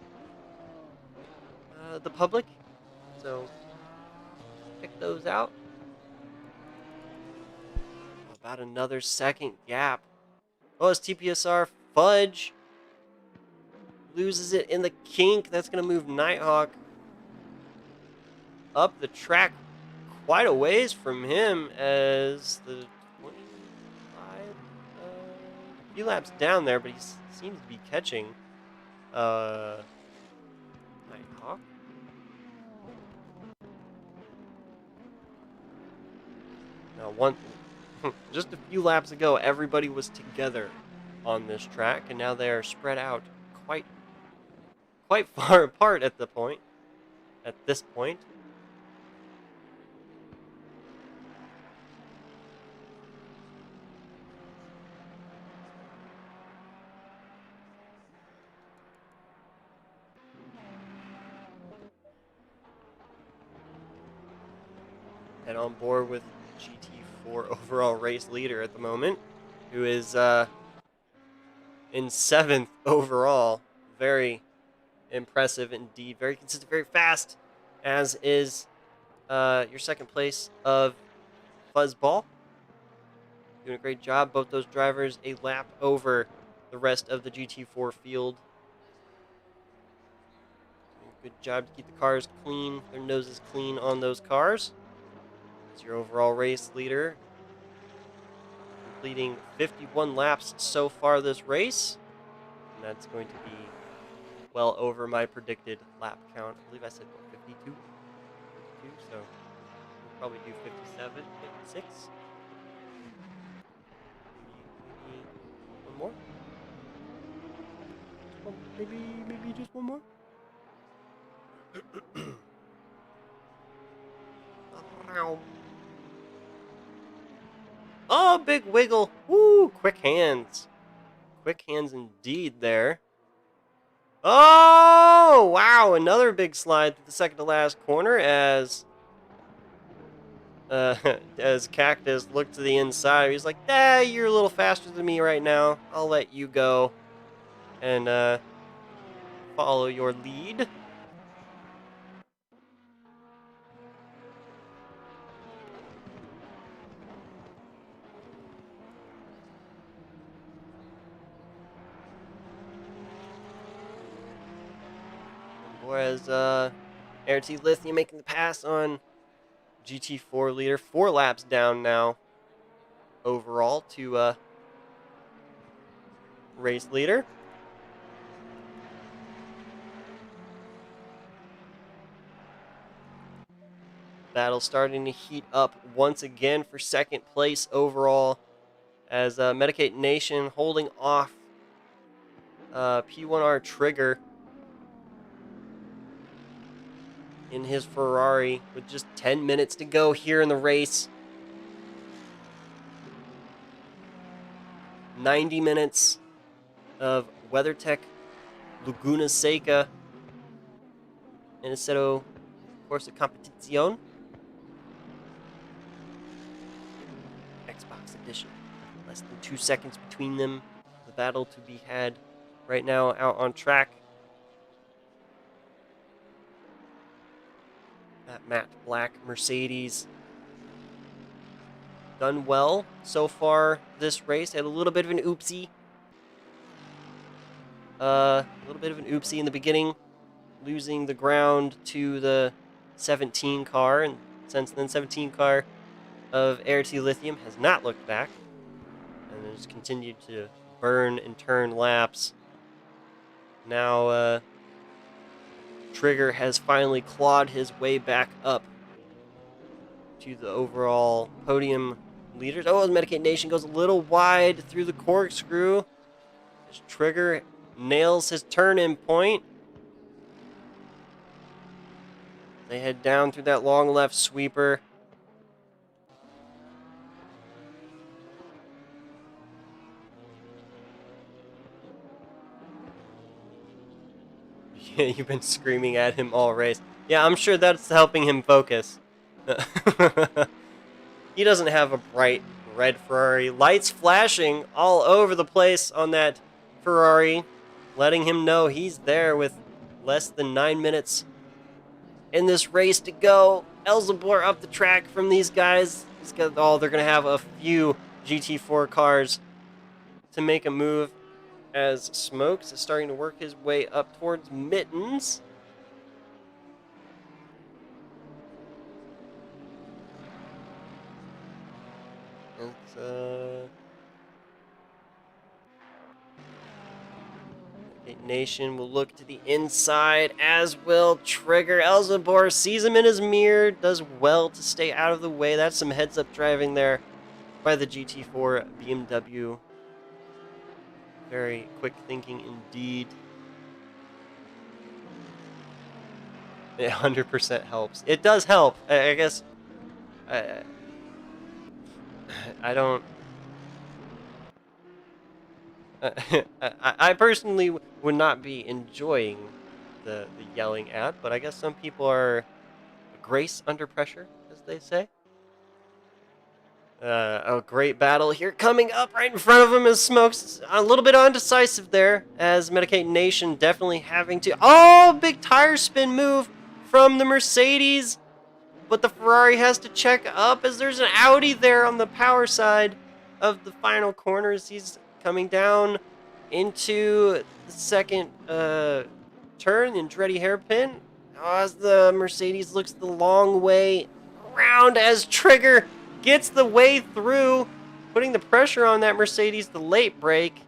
the public. So check those out. about another second gap. Oh, it's TPSR Fudge. Loses it in the kink. That's going to move Nighthawk up the track quite a ways from him as the 25 few laps down there, but he seems to be catching Nighthawk. Now, just a few laps ago, everybody was together on this track, and now they are spread out quite far apart at this point. And on board with GT4 overall race leader at the moment, who is in 7th overall. Very impressive indeed. Very consistent, very fast, as is your second place of Fuzzball. Doing a great job. Both those drivers a lap over the rest of the GT4 field. Good job to keep the cars clean, their noses clean on those cars. It's your overall race leader, completing 51 laps so far this race. And that's going to be well over my predicted lap count. I believe I said, what, 52? 52, so we'll probably do 57, 56. Maybe one more? Maybe just one more? Oh, big wiggle. Woo, quick hands. Quick hands indeed there. Oh, wow, another big slide through the second to last corner as as Cactus looked to the inside. He's like, you're a little faster than me right now. I'll let you go and follow your lead. Whereas RT Lithium making the pass on GT4 leader, 4 laps down now overall to race leader. Battle starting to heat up once again for second place overall as Medicate Nation holding off P1R Trigger in his Ferrari with just 10 minutes to go here in the race. 90 minutes of WeatherTech Laguna Seca instead of course, of competición. Xbox edition. Less than 2 seconds between them. The battle to be had right now out on track. That matte black Mercedes. Done well so far this race. Had a little bit of an oopsie. In the beginning. Losing the ground to the 17 car. And since then, 17 car of ART Lithium has not looked back. And has continued to burn and turn laps. Now, Trigger has finally clawed his way back up to the overall podium leaders. Oh, the Medicate Nation goes a little wide through the corkscrew as Trigger nails his turn-in point. They head down through that long left sweeper. Yeah, you've been screaming at him all race. Yeah, I'm sure that's helping him focus. He doesn't have a bright red Ferrari. Lights flashing all over the place on that Ferrari, letting him know he's there with less than 9 minutes in this race to go. Elzebor up the track from these guys. They're going to have a few GT4 cars to make a move, as Smokes is starting to work his way up towards Mittens. It's, Nation will look to the inside, as will Trigger. Elzebor sees him in his mirror, does well to stay out of the way. That's some heads-up driving there by the GT4 BMW. Very quick thinking indeed. It 100% helps. It does help. I guess I don't... I personally would not be enjoying the yelling at, but I guess some people are grace under pressure, as they say. A great battle here coming up right in front of him as Smokes. A little bit undecisive there, as Medicate Nation definitely having to... Oh, big tire spin move from the Mercedes. But the Ferrari has to check up, as there's an Audi there on the power side of the final corners. He's coming down into the second turn, Andretti hairpin. As the Mercedes looks the long way around, as Trigger gets the way through, putting the pressure on that Mercedes, the late break.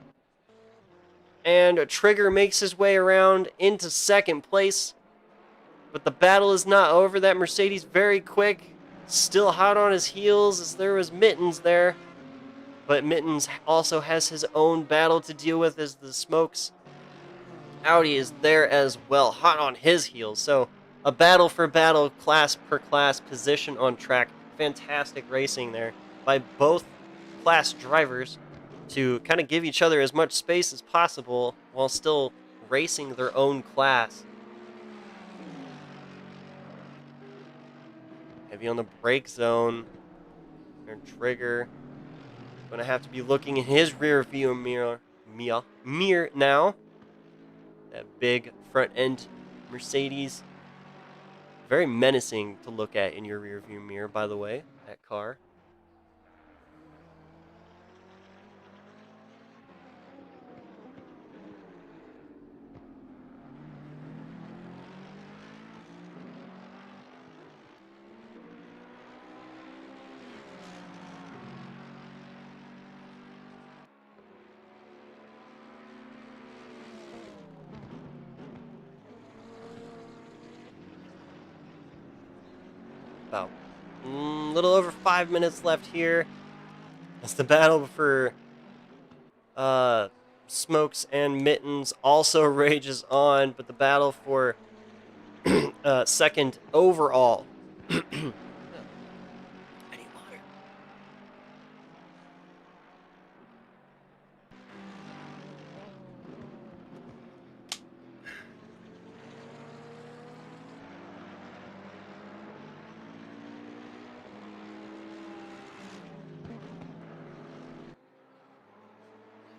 And Trigger makes his way around into second place. But the battle is not over. That Mercedes very quick, still hot on his heels, as there was Mittens there. But Mittens also has his own battle to deal with, as the Smokes Audi is there as well, hot on his heels. So a battle for battle, class per class, position on track. Fantastic racing there by both class drivers to kind of give each other as much space as possible while still racing their own class. Heavy on the brake zone. And Trigger going to have to be looking in his rear view mirror now. That big front end Mercedes. Very menacing to look at in your rear view mirror, by the way, that car. About a little over 5 minutes left here. As the battle for Smokes and Mittens also rages on, but the battle for second overall. I need water.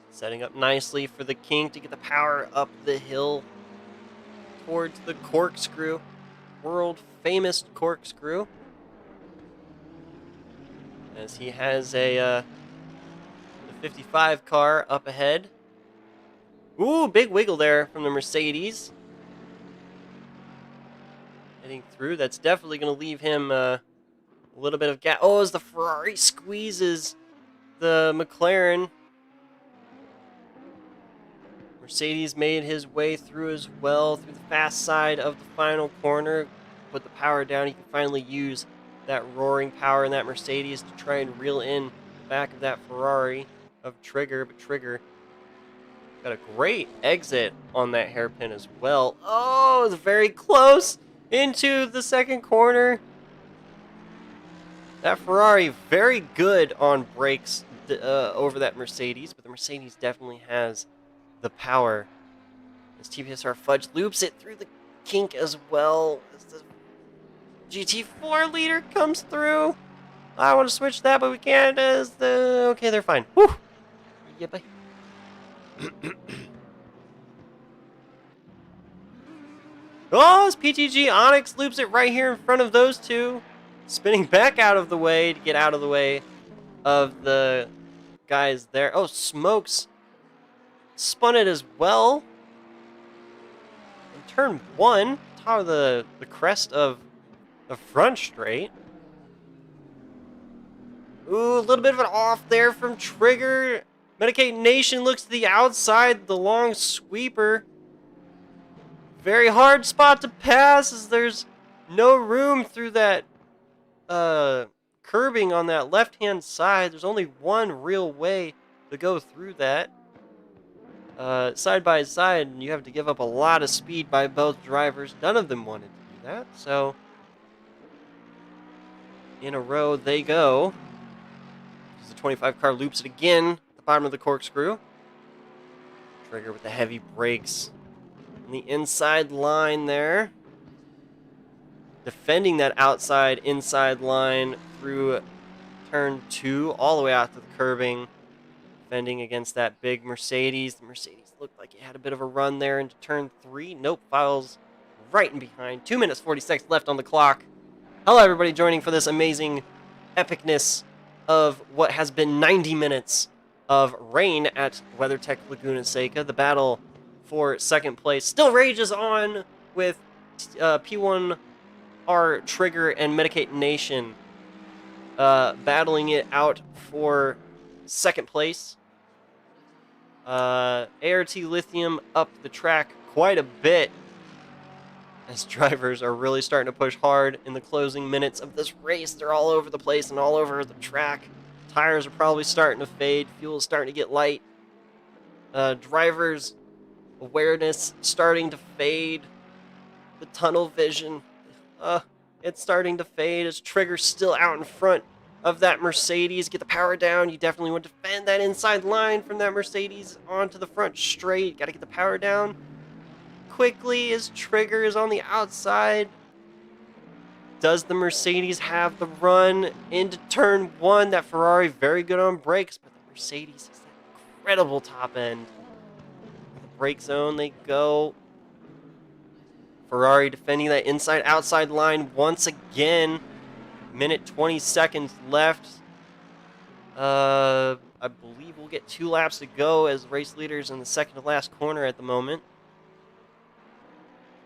Setting up nicely for the King to get the power up the hill towards the corkscrew. World famous corkscrew. As he has a 55 car up ahead. Ooh, big wiggle there from the Mercedes. Heading through. That's definitely going to leave him a little bit of gap. Oh, as the Ferrari squeezes the McLaren. Mercedes made his way through as well, through the fast side of the final corner. Put the power down. He can finally use that roaring power in that Mercedes to try and reel in the back of that Ferrari of Trigger. But Trigger got a great exit on that hairpin as well. Oh, it's very close into the second corner. That Ferrari very good on brakes over that Mercedes, but the Mercedes definitely has the power. As TPSR Fudge loops it through the kink as well. As the GT4 leader comes through. I want to switch that, but we can't. As the okay, they're fine. Whew. Yeah, bye. Oh, as PTG Onyx loops it right here in front of those two, spinning back out of the way to get out of the way of the guys there. Oh, Smokes spun it as well. In turn 1, top of the crest of the front straight. Ooh, a little bit of an off there from Trigger. Medicate Nation looks to the outside, the long sweeper. Very hard spot to pass as there's no room through that curbing on that left-hand side. There's only one real way to go through that. Side by side, and you have to give up a lot of speed by both drivers. None of them wanted to do that, so in a row they go. The 25 car loops it again at the bottom of the corkscrew. Trigger with the heavy brakes on the inside line there. Defending that outside inside line through turn 2 all the way out to the curbing. Defending against that big Mercedes. The Mercedes looked like it had a bit of a run there into turn 3. Nope, files right in behind. 2 minutes 40 seconds left on the clock. Hello everybody joining for this amazing epicness of what has been 90 minutes of rain at WeatherTech Laguna Seca. The battle for second place still rages on with P1R Trigger and Medicate Nation battling it out for second place. ART Lithium up the track quite a bit as drivers are really starting to push hard in the closing minutes of this race. They're all over the place and all over the track. Tires are probably starting to fade. Fuel is starting to get light. Drivers' awareness starting to fade. The tunnel vision, it's starting to fade as Trigger's still out in front of that Mercedes. Get the power down. You definitely want to defend that inside line from that Mercedes onto the front straight. Got to get the power down quickly as Trigger is on the outside. Does the Mercedes have the run into turn 1? That Ferrari very good on brakes, but the Mercedes has that incredible top end. The brake zone they go. Ferrari defending that inside-outside line once again. Minute 20 seconds left. I believe we'll get 2 laps to go as race leaders in the second to last corner at the moment.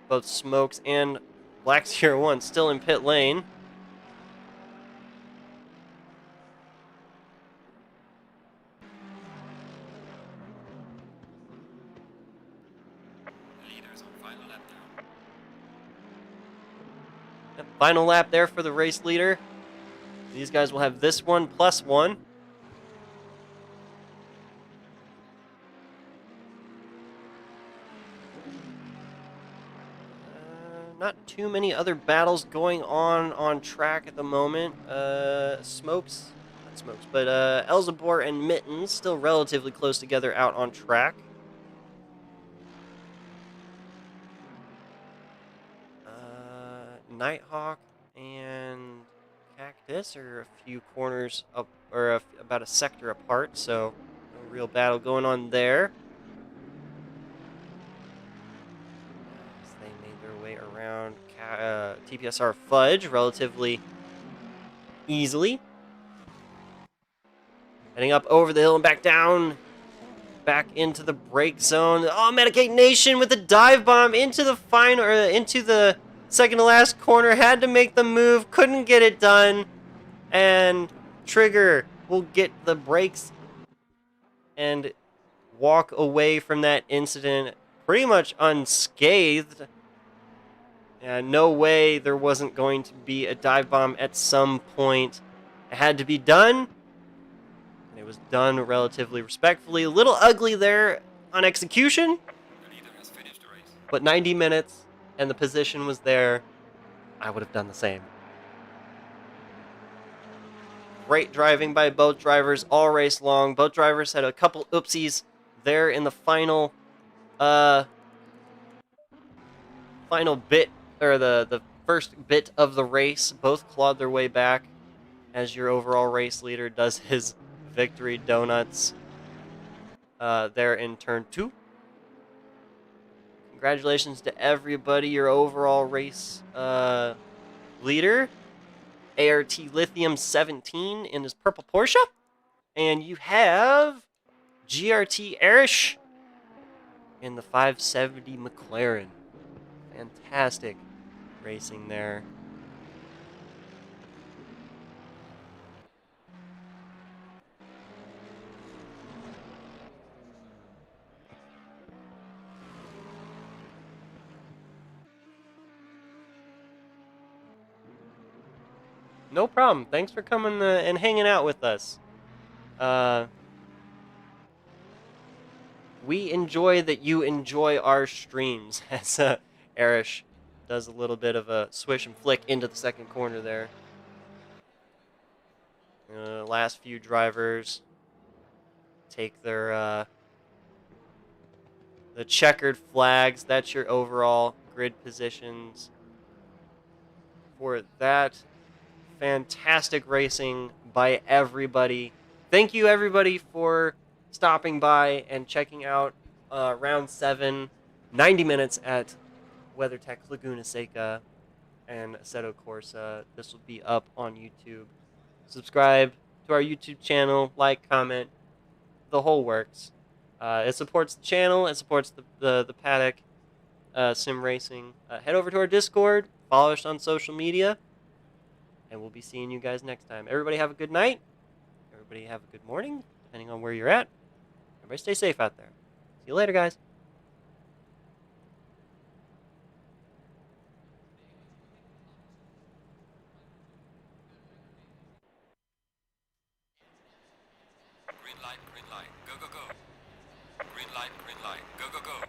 Both Smokes and Black 01 still in pit lane. Leaders on final lap now. Final lap there for the race leader. These guys will have this one plus 1. Not too many other battles going on track at the moment. Not Smokes, but Elzebor and Mittens still relatively close together out on track. Nighthawk and Cactus are a few corners up, or about a sector apart, so no real battle going on there. They made their way around TPSR Fudge relatively easily. Heading up over the hill and back down. Back into the brake zone. Oh, Medicate Nation with the dive bomb into the final, or into the second to last corner. Had to make the move, couldn't get it done. And Trigger will get the brakes and walk away from that incident pretty much unscathed. No way there wasn't going to be a dive bomb at some point. It had to be done. And it was done relatively respectfully. A little ugly there on execution. The leader has finished the race. But 90 minutes and the position was there. I would have done the same. Great driving by both drivers all race long. Both drivers had a couple oopsies there in the final bit, or the first bit of the race. Both clawed their way back as your overall race leader does his victory donuts there in turn 2. Congratulations to everybody. Your overall race leader, ART Lithium 17 in his purple Porsche. And you have GRT Erish in the 570 McLaren. Fantastic racing there. No problem. Thanks for coming and hanging out with us. We enjoy that you enjoy our streams, as Erish does a little bit of a swish and flick into the second corner there. Last few drivers take their the checkered flags. That's your overall grid positions for that fantastic racing by everybody. Thank you, everybody, for stopping by and checking out round 7, 90 minutes at WeatherTech Laguna Seca and Assetto Corsa. This will be up on YouTube. Subscribe to our YouTube channel, like, comment, the whole works. It supports the channel, it supports the paddock sim racing. Head over to our Discord, follow us on social media, and we'll be seeing you guys next time. Everybody have a good night. Everybody have a good morning, depending on where you're at. Everybody stay safe out there. See you later, guys. Green light, go, go, go. Green light, go, go, go.